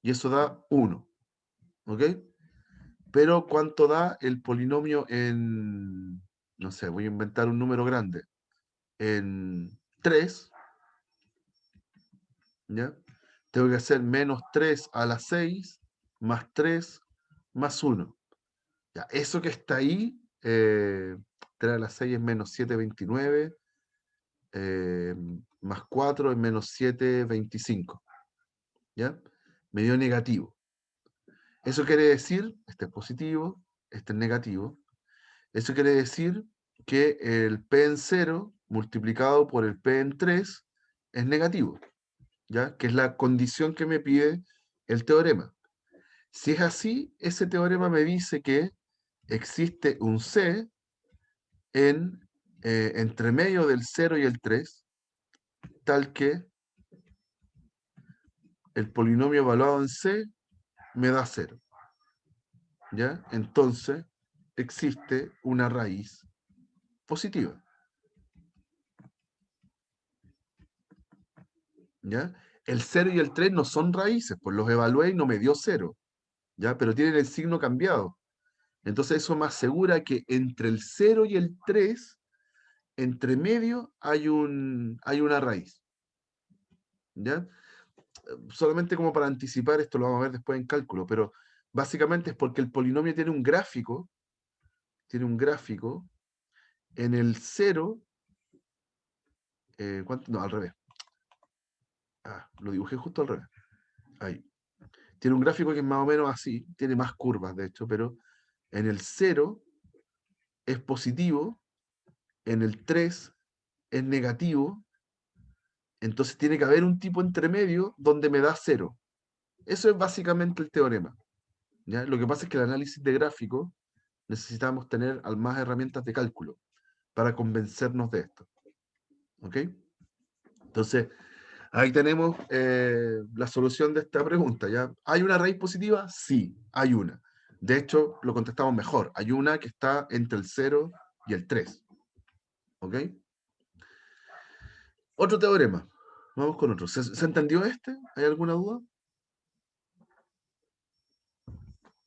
Y eso da 1. ¿Ok? Pero ¿cuánto da el polinomio en, no sé, voy a inventar un número grande, en 3? ¿Ya? Tengo que hacer menos 3 a la 6 más 3 más 1. Ya, eso que está ahí, 3 a la 6 es menos 7,29, más 4 es menos 7,25. ¿Ya? Me dio negativo. Eso quiere decir, este es positivo, este es negativo. Eso quiere decir que el P en 0 multiplicado por el P en 3 es negativo, ¿ya? Que es la condición que me pide el teorema. Si es así, ese teorema me dice que existe un C entre medio del 0 y el 3, tal que el polinomio evaluado en C me da 0. ¿Ya? Entonces, existe una raíz positiva. ¿Ya? El 0 y el 3 no son raíces, pues los evalué y no me dio 0, ¿ya? Pero tienen el signo cambiado. Entonces eso me asegura que entre el 0 y el 3, entre medio, hay una raíz. ¿Ya? Solamente como para anticipar, esto lo vamos a ver después en cálculo, pero básicamente es porque el polinomio tiene un gráfico en el 0, ¿cuánto? No, al revés. Lo dibujé justo al revés. Ahí. Tiene un gráfico que es más o menos así, tiene más curvas de hecho, pero en el 0 es positivo, en el 3 es negativo, entonces tiene que haber un tipo entre medio donde me da 0. Eso es básicamente el teorema. ¿Ya? Lo que pasa es que el análisis de gráfico necesitamos tener más herramientas de cálculo para convencernos de esto. ¿Ok? Entonces, ahí tenemos la solución de esta pregunta. ¿Ya? ¿Hay una raíz positiva? Sí, hay una. De hecho, lo contestamos mejor. Hay una que está entre el 0 y el 3. ¿Ok? Otro teorema. Vamos con otro. ¿Se entendió este? ¿Hay alguna duda?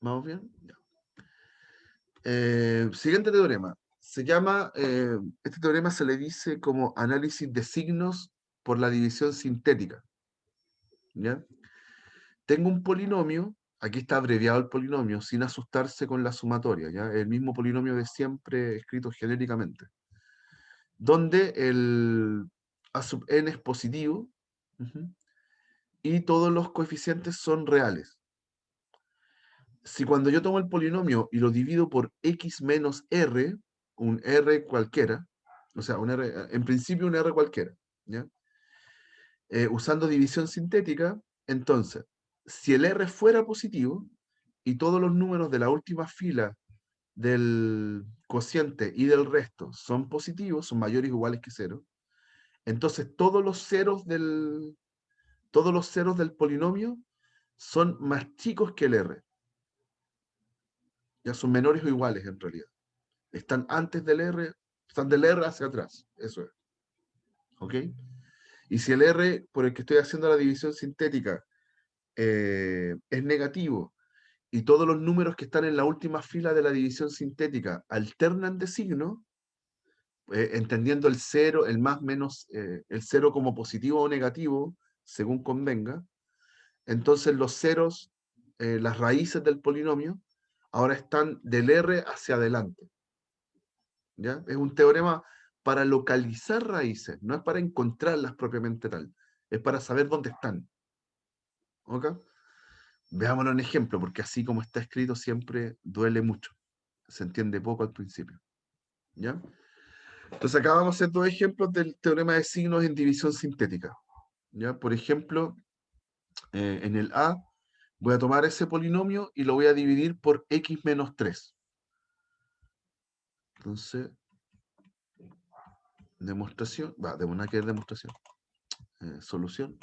¿Vamos bien? Ya. Siguiente teorema. Se llama, este teorema se le dice como análisis de signos por la división sintética. ¿Ya? Tengo un polinomio, aquí está abreviado el polinomio, sin asustarse con la sumatoria, ¿ya? El mismo polinomio de siempre escrito genéricamente, donde el a sub n es positivo, y todos los coeficientes son reales. Si cuando yo tomo el polinomio y lo divido por x menos r, un r cualquiera, o sea, un r, en principio un r cualquiera, ¿ya? Usando división sintética, entonces, si el r fuera positivo y todos los números de la última fila del cociente y del resto son positivos, son mayores o iguales que 0, entonces todos los ceros del polinomio son más chicos que el r. Ya son menores o iguales en realidad. Están antes del r, están del r hacia atrás. Eso es. ¿Ok? Y si el r por el que estoy haciendo la división sintética es negativo y todos los números que están en la última fila de la división sintética alternan de signo, entendiendo el 0, el más menos, el 0 como positivo o negativo, según convenga, entonces los ceros, las raíces del polinomio, ahora están del r hacia adelante. ¿Ya? Es un teorema para localizar raíces, no es para encontrarlas propiamente tal, es para saber dónde están. ¿Ok? Veámoslo en ejemplo, porque así como está escrito siempre duele mucho. Se entiende poco al principio. ¿Ya? Entonces acá vamos a hacer dos ejemplos del teorema de signos en división sintética. ¿Ya? Por ejemplo, en el A voy a tomar ese polinomio y lo voy a dividir por x menos 3. Entonces, demostración, de una que es demostración. Solución.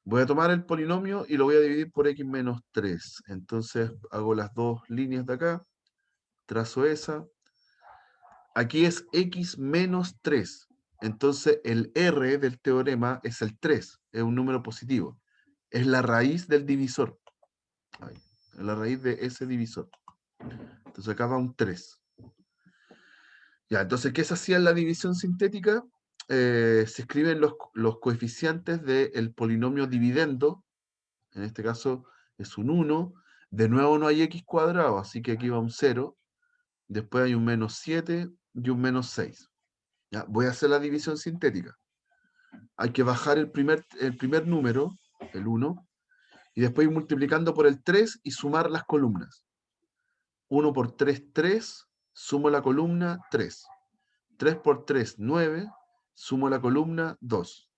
Voy a tomar el polinomio y lo voy a dividir por x menos 3. Entonces hago las dos líneas de acá, trazo esa. Aquí es x menos 3. Entonces el r del teorema es el 3, es un número positivo. Es la raíz del divisor. Ahí, es la raíz de ese divisor. Entonces acá va un 3. Ya, entonces, ¿qué se hacía en la división sintética? Se escriben los coeficientes del polinomio dividendo. En este caso es un 1. De nuevo no hay x cuadrado, así que aquí va un 0. Después hay un menos 7 y un menos 6. Ya, voy a hacer la división sintética. Hay que bajar el primer número, el 1, y después ir multiplicando por el 3 y sumar las columnas. 1 por 3, 3, sumo la columna 3. 3 por 3, 9, sumo la columna 2.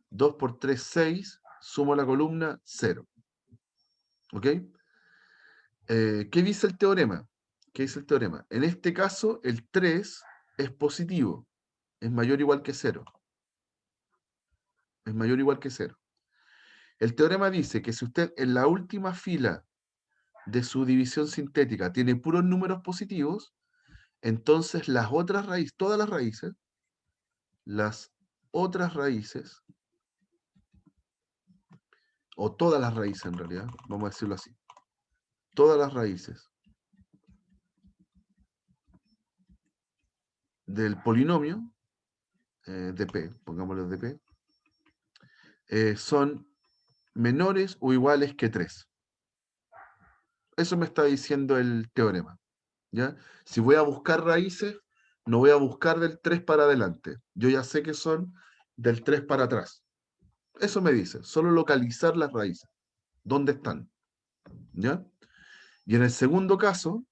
2 por 3, 6, sumo la columna 0. ¿Ok? ¿Qué dice el teorema? ¿Qué dice el teorema? En este caso, el 3 es positivo, es mayor o igual que 0. Es mayor o igual que 0. El teorema dice que si usted en la última fila de su división sintética tiene puros números positivos, entonces las otras raíces, todas las otras raíces, o todas las raíces en realidad, vamos a decirlo así, todas las raíces del polinomio de P, pongámoslo de P, son menores o iguales que 3. Eso me está diciendo el teorema. ¿Ya? Si voy a buscar raíces, no voy a buscar del 3 para adelante. Yo ya sé que son del 3 para atrás. Eso me dice, solo localizar las raíces. ¿Dónde están? ¿Ya? Y en el segundo caso,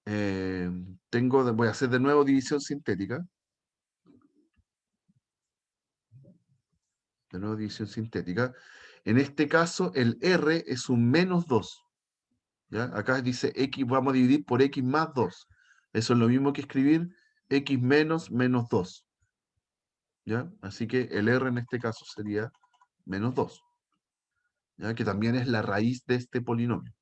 voy a hacer de nuevo división sintética. De nuevo división sintética. En este caso, el R es un menos 2. ¿Ya? Acá dice x, vamos a dividir por x más 2. Eso es lo mismo que escribir x menos menos 2. ¿Ya? Así que el R en este caso sería menos 2. ¿Ya? Que también es la raíz de este polinomio.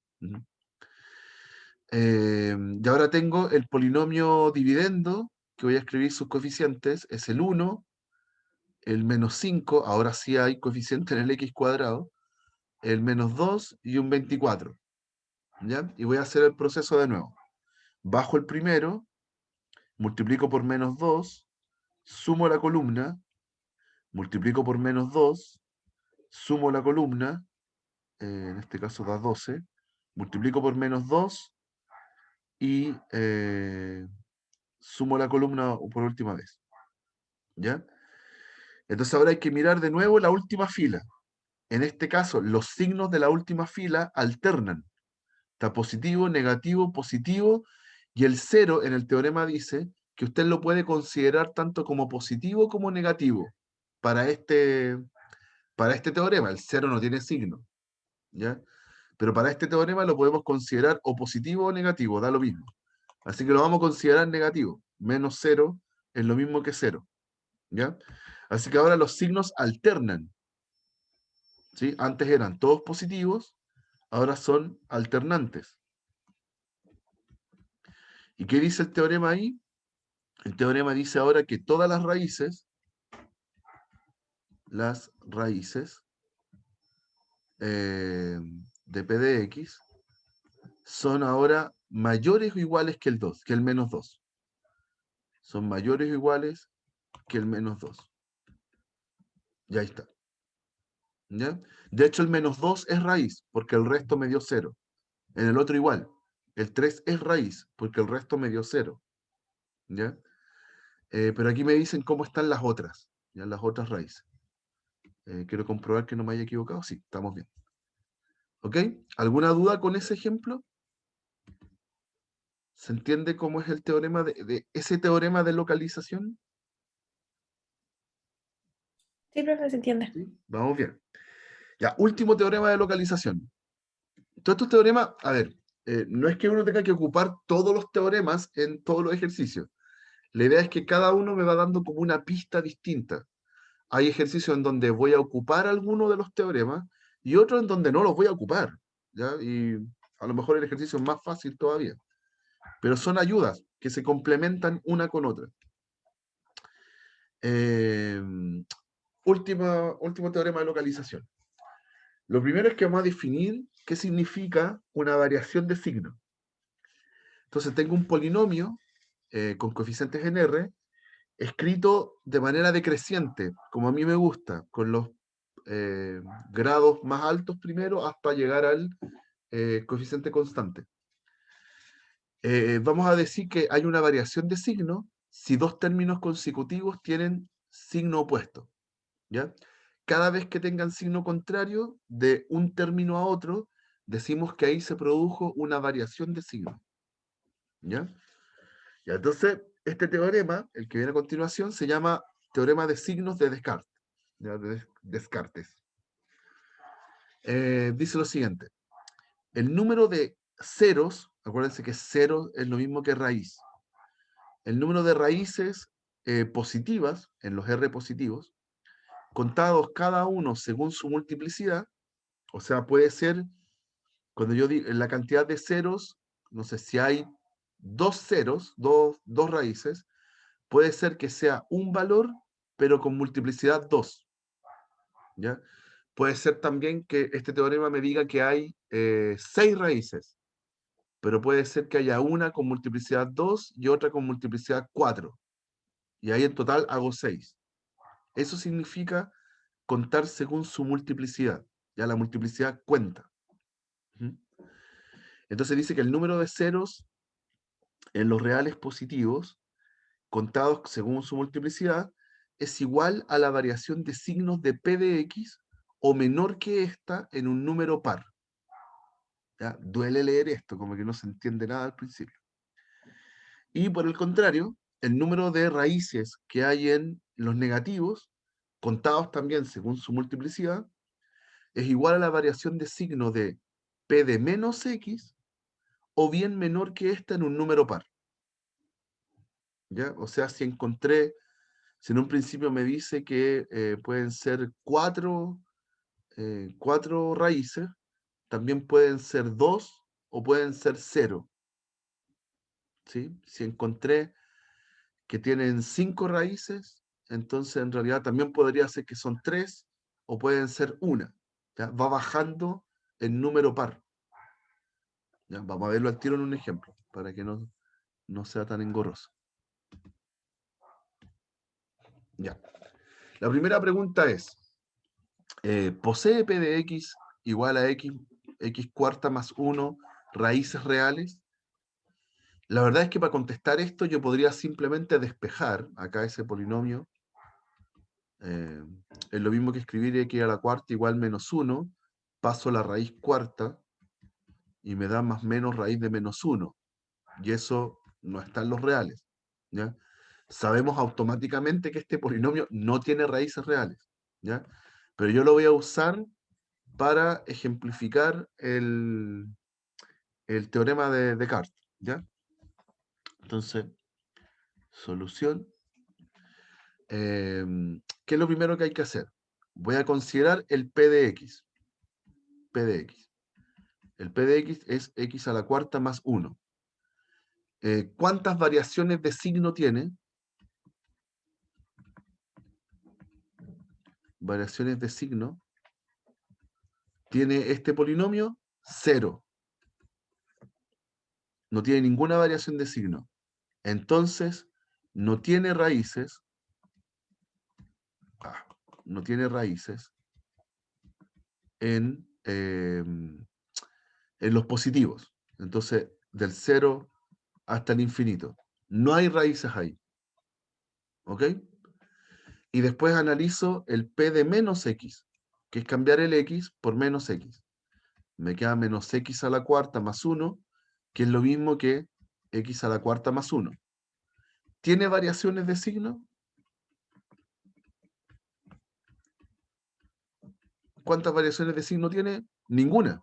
Y ahora tengo el polinomio dividendo, que voy a escribir sus coeficientes, es el 1, el menos 5, ahora sí hay coeficiente en el x cuadrado, el menos 2 y un 24. ¿ya? Y voy a hacer el proceso de nuevo. Bajo el primero, multiplico por menos 2, sumo la columna, multiplico por menos 2, sumo la columna, en este caso da 12, multiplico por menos 2 y sumo la columna por última vez. ¿Ya? Entonces ahora hay que mirar de nuevo la última fila. En este caso, los signos de la última fila alternan. Está positivo, negativo, positivo, y el 0 en el teorema dice que usted lo puede considerar tanto como positivo como negativo para este, para este teorema. El 0 no tiene signo, ¿ya? Pero para este teorema lo podemos considerar o positivo o negativo, da lo mismo. Así que lo vamos a considerar negativo. Menos 0 es lo mismo que 0, ¿ya? Así que ahora los signos alternan, ¿sí? Antes eran todos positivos, ahora son alternantes. ¿Y qué dice el teorema ahí? El teorema dice ahora que todas las raíces de P de X son ahora mayores o iguales que el 2, que el menos 2. Son mayores o iguales que el menos 2. Ya está. ¿Ya? De hecho, el menos 2 es raíz, porque el resto me dio 0. En el otro igual. El 3 es raíz, porque el resto me dio 0. ¿Ya? Pero aquí me dicen cómo están las otras. ¿Ya? Las otras raíces. Quiero comprobar que no me haya equivocado. Sí, estamos bien. ¿Ok? ¿Alguna duda con ese ejemplo? ¿Se entiende cómo es el teorema de ese teorema de localización? Sí, profe, se entiende. ¿Sí? Vamos bien. Ya, último teorema de localización. Todos estos teoremas, a ver, no es que uno tenga que ocupar todos los teoremas en todos los ejercicios. La idea es que cada uno me va dando como una pista distinta. Hay ejercicios en donde voy a ocupar alguno de los teoremas y otros en donde no los voy a ocupar, ¿ya? Y a lo mejor el ejercicio es más fácil todavía. Pero son ayudas que se complementan una con otra. Eh, último teorema de localización. Lo primero es que vamos a definir qué significa una variación de signo. Entonces tengo un polinomio con coeficientes en R, escrito de manera decreciente, como a mí me gusta, con los grados más altos primero hasta llegar al coeficiente constante. Vamos a decir que hay una variación de signo si dos términos consecutivos tienen signo opuesto, ¿ya? Cada vez que tengan signo contrario de un término a otro, decimos que ahí se produjo una variación de signo, ¿ya? Ya, entonces, este teorema, el que viene a continuación, se llama teorema de signos de Descartes. ¿Ya? De Descartes. Dice lo siguiente. El número de ceros, acuérdense que cero es lo mismo que raíz. El número de raíces positivas, en los R positivos, contados cada uno según su multiplicidad, o sea, puede ser, cuando yo digo la cantidad de ceros, no sé, si hay dos ceros, dos raíces, puede ser que sea un valor, pero con multiplicidad 2. ¿Ya? Puede ser también que este teorema me diga que hay 6 raíces, pero puede ser que haya una con multiplicidad 2 y otra con multiplicidad 4. Y ahí en total hago 6. Eso significa contar según su multiplicidad. Ya la multiplicidad cuenta. ¿Mm? Entonces dice que el número de ceros en los reales positivos, contados según su multiplicidad, es igual a la variación de signos de P de X o menor que esta en un número par. ¿Ya? Duele leer esto, como que no se entiende nada al principio. Y por el contrario, el número de raíces que hay en los negativos, contados también según su multiplicidad, es igual a la variación de signo de P de menos X o bien menor que esta en un número par. ¿Ya? O sea, si en un principio me dice que pueden ser cuatro raíces, también pueden ser 2 o pueden ser 0. ¿Sí? Si encontré que tienen 5 raíces, entonces en realidad también podría ser que son 3 o pueden ser una. ¿Ya? Va bajando en número par. ¿Ya? Vamos a verlo al tiro en un ejemplo, para que no sea tan engorroso. Ya. La primera pregunta es, ¿posee P de X igual a X cuarta más 1 raíces reales? La verdad es que para contestar esto yo podría simplemente despejar acá ese polinomio. Es lo mismo que escribir X a la cuarta igual menos 1, paso la raíz cuarta y me da más menos raíz de menos 1. Y eso no está en los reales. ¿Ya? Sabemos automáticamente que este polinomio no tiene raíces reales. ¿Ya? Pero yo lo voy a usar para ejemplificar el teorema de Descartes. ¿Ya? Entonces, solución. ¿Qué es lo primero que hay que hacer? Voy a considerar el P de X. P de X. El P de X es X a la cuarta más 1. ¿Cuántas variaciones de signo tiene? Variaciones de signo. ¿Tiene este polinomio? 0. No tiene ninguna variación de signo. Entonces, no tiene raíces. No tiene raíces en los positivos. Entonces, del 0 hasta el infinito. No hay raíces ahí. ¿Ok? Y después analizo el P de menos X, que es cambiar el X por menos X. Me queda menos X a la cuarta más 1, que es lo mismo que X a la cuarta más 1. ¿Tiene variaciones de signo? ¿Cuántas variaciones de signo tiene? Ninguna.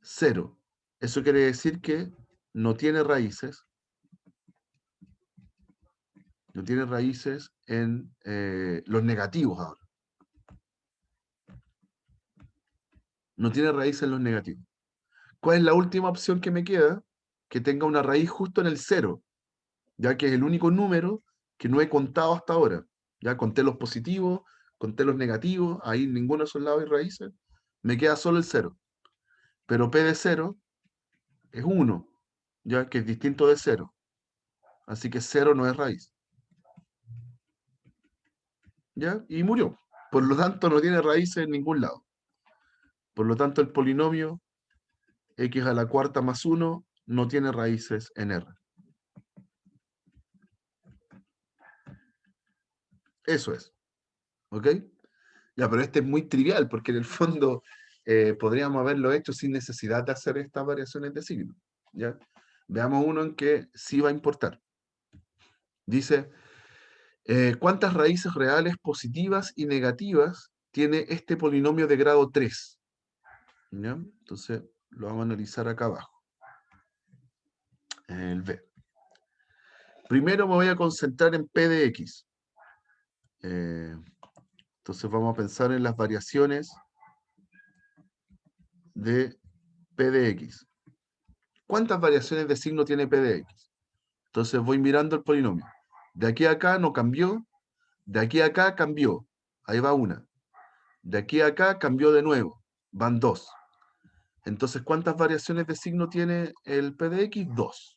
0. Eso quiere decir que no tiene raíces. No tiene raíces en los negativos ahora. No tiene raíces en los negativos. ¿Cuál es la última opción que me queda? Que tenga una raíz justo en el 0, ya que es el único número que no he contado hasta ahora. Ya conté los positivos, conté los negativos, ahí ninguno de esos lados hay raíces. Me queda solo el 0. Pero P de 0 es 1, ya que es distinto de 0. Así que 0 no es raíz. ¿Ya? Y murió. Por lo tanto, no tiene raíces en ningún lado. Por lo tanto, el polinomio X a la cuarta más 1 no tiene raíces en R. Eso es. ¿Ok? Ya, pero este es muy trivial, porque en el fondo podríamos haberlo hecho sin necesidad de hacer estas variaciones de signo. ¿Ya? Veamos uno en que sí va a importar. Dice, ¿cuántas raíces reales positivas y negativas tiene este polinomio de grado 3? ¿Ya? Entonces, lo vamos a analizar acá abajo. El B. Primero me voy a concentrar en P de X. Entonces vamos a pensar en las variaciones de P de X. ¿Cuántas variaciones de signo tiene P de X? Entonces voy mirando el polinomio. De aquí a acá no cambió, de aquí a acá cambió. Ahí va una. De aquí a acá cambió de nuevo. Van 2. Entonces, ¿cuántas variaciones de signo tiene el P de X? 2.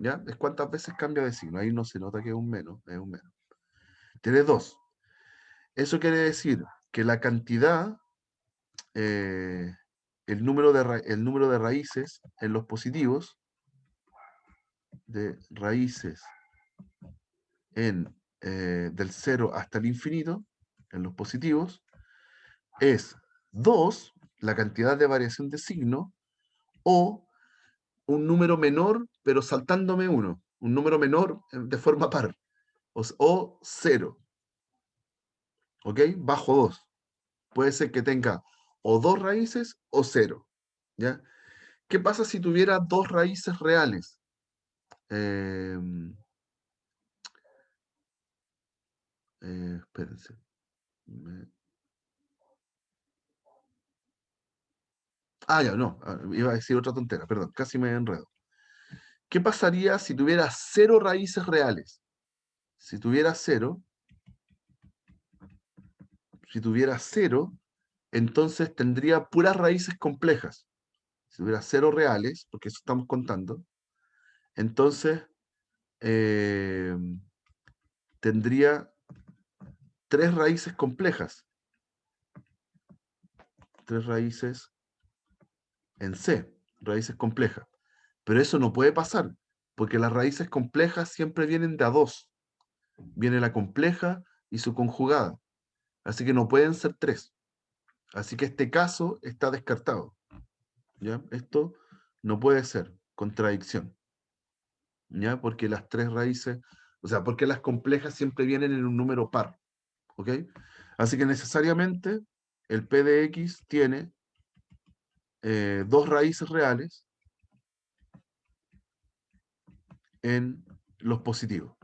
¿Ya? Es cuántas veces cambia de signo. Ahí no se nota que es un menos. Es un menos. Tiene 2. Eso quiere decir que la cantidad, el número de raíces en los positivos, de raíces del 0 hasta el infinito, en los positivos, es 2, la cantidad de variación de signo, o un número menor, pero saltándome 1, un número menor de forma par, o 0, ¿ok? Bajo 2. Puede ser que tenga o 2 raíces o 0, ¿ya? ¿Qué pasa si tuviera 2 raíces reales? Espérense. Ya, no, iba a decir otra tontera, perdón, casi me enredo. ¿Qué pasaría si tuviera 0 raíces reales? Si tuviera 0, entonces tendría puras raíces complejas. si tuviera 0 reales, porque eso estamos contando, entonces tendría 3 raíces complejas. 3 raíces en C, raíces complejas. Pero eso no puede pasar, porque las raíces complejas siempre vienen de a 2. Viene la compleja y su conjugada. Así que no pueden ser 3. Así que este caso está descartado. ¿Ya? Esto no puede ser contradicción. ¿Ya? Porque las 3 raíces, o sea, porque las complejas siempre vienen en un número par. ¿Ok? Así que necesariamente el P de X tiene 2 raíces reales en los positivos.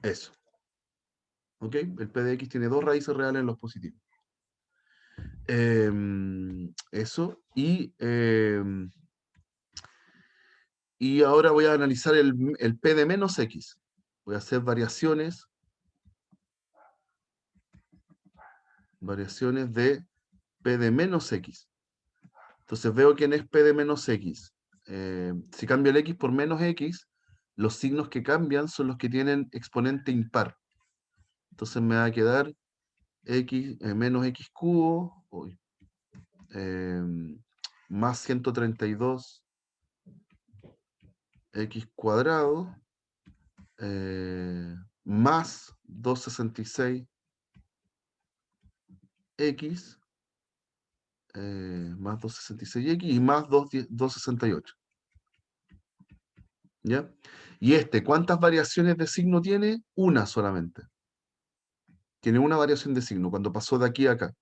Eso. ¿Ok? El P de X tiene 2 raíces reales en los positivos. Eso. Y ahora voy a analizar el P de menos X. Voy a hacer variaciones de P de menos X. Entonces veo quién es P de menos X. Si cambio el X por menos X, los signos que cambian son los que tienen exponente impar. Entonces me va a quedar X, menos X cubo, más 132 X cuadrado, más 266 X, más 266X y más 268. ¿Ya? Y ¿cuántas variaciones de signo tiene? Una solamente. Tiene una variación de signo cuando pasó de aquí a acá.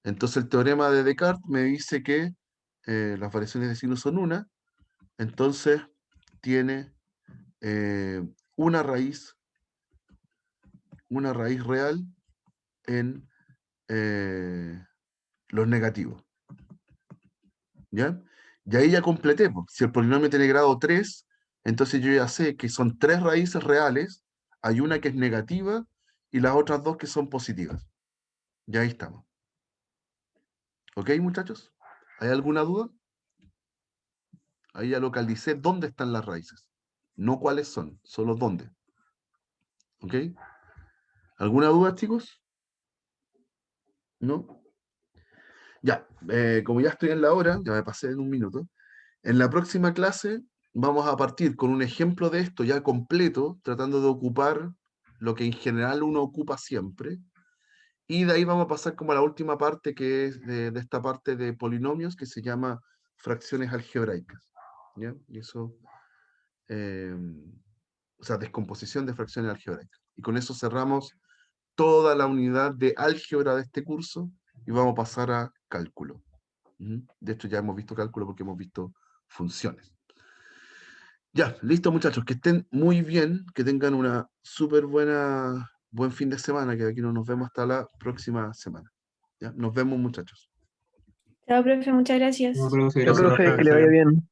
Entonces el teorema de Descartes me dice que las variaciones de signo son una. Entonces tiene una raíz real en los negativos. ¿Ya? Y ahí ya completé. Si el polinomio tiene grado 3, entonces yo ya sé que son 3 raíces reales, hay una que es negativa y las otras 2 que son positivas. Ya ahí estamos. ¿Ok, muchachos? ¿Hay alguna duda? Ahí ya localicé dónde están las raíces. No cuáles son, solo dónde. ¿Ok? ¿Alguna duda, chicos? ¿No? Ya, como ya estoy en la hora, ya me pasé en un minuto, en la próxima clase vamos a partir con un ejemplo de esto ya completo, tratando de ocupar lo que en general uno ocupa siempre, y de ahí vamos a pasar como a la última parte, que es de esta parte de polinomios, que se llama fracciones algebraicas. ¿Ya? Y eso, o sea, descomposición de fracciones algebraicas. Y con eso cerramos toda la unidad de álgebra de este curso y vamos a pasar a cálculo. De hecho, ya hemos visto cálculo porque hemos visto funciones. Ya, listo, muchachos, que estén muy bien, que tengan una súper buen fin de semana, que aquí no nos vemos hasta la próxima semana. ¿Ya? Nos vemos, muchachos. Chao, profe, muchas No, gracias. profe, Chao, gracias. profe, que le vaya bien.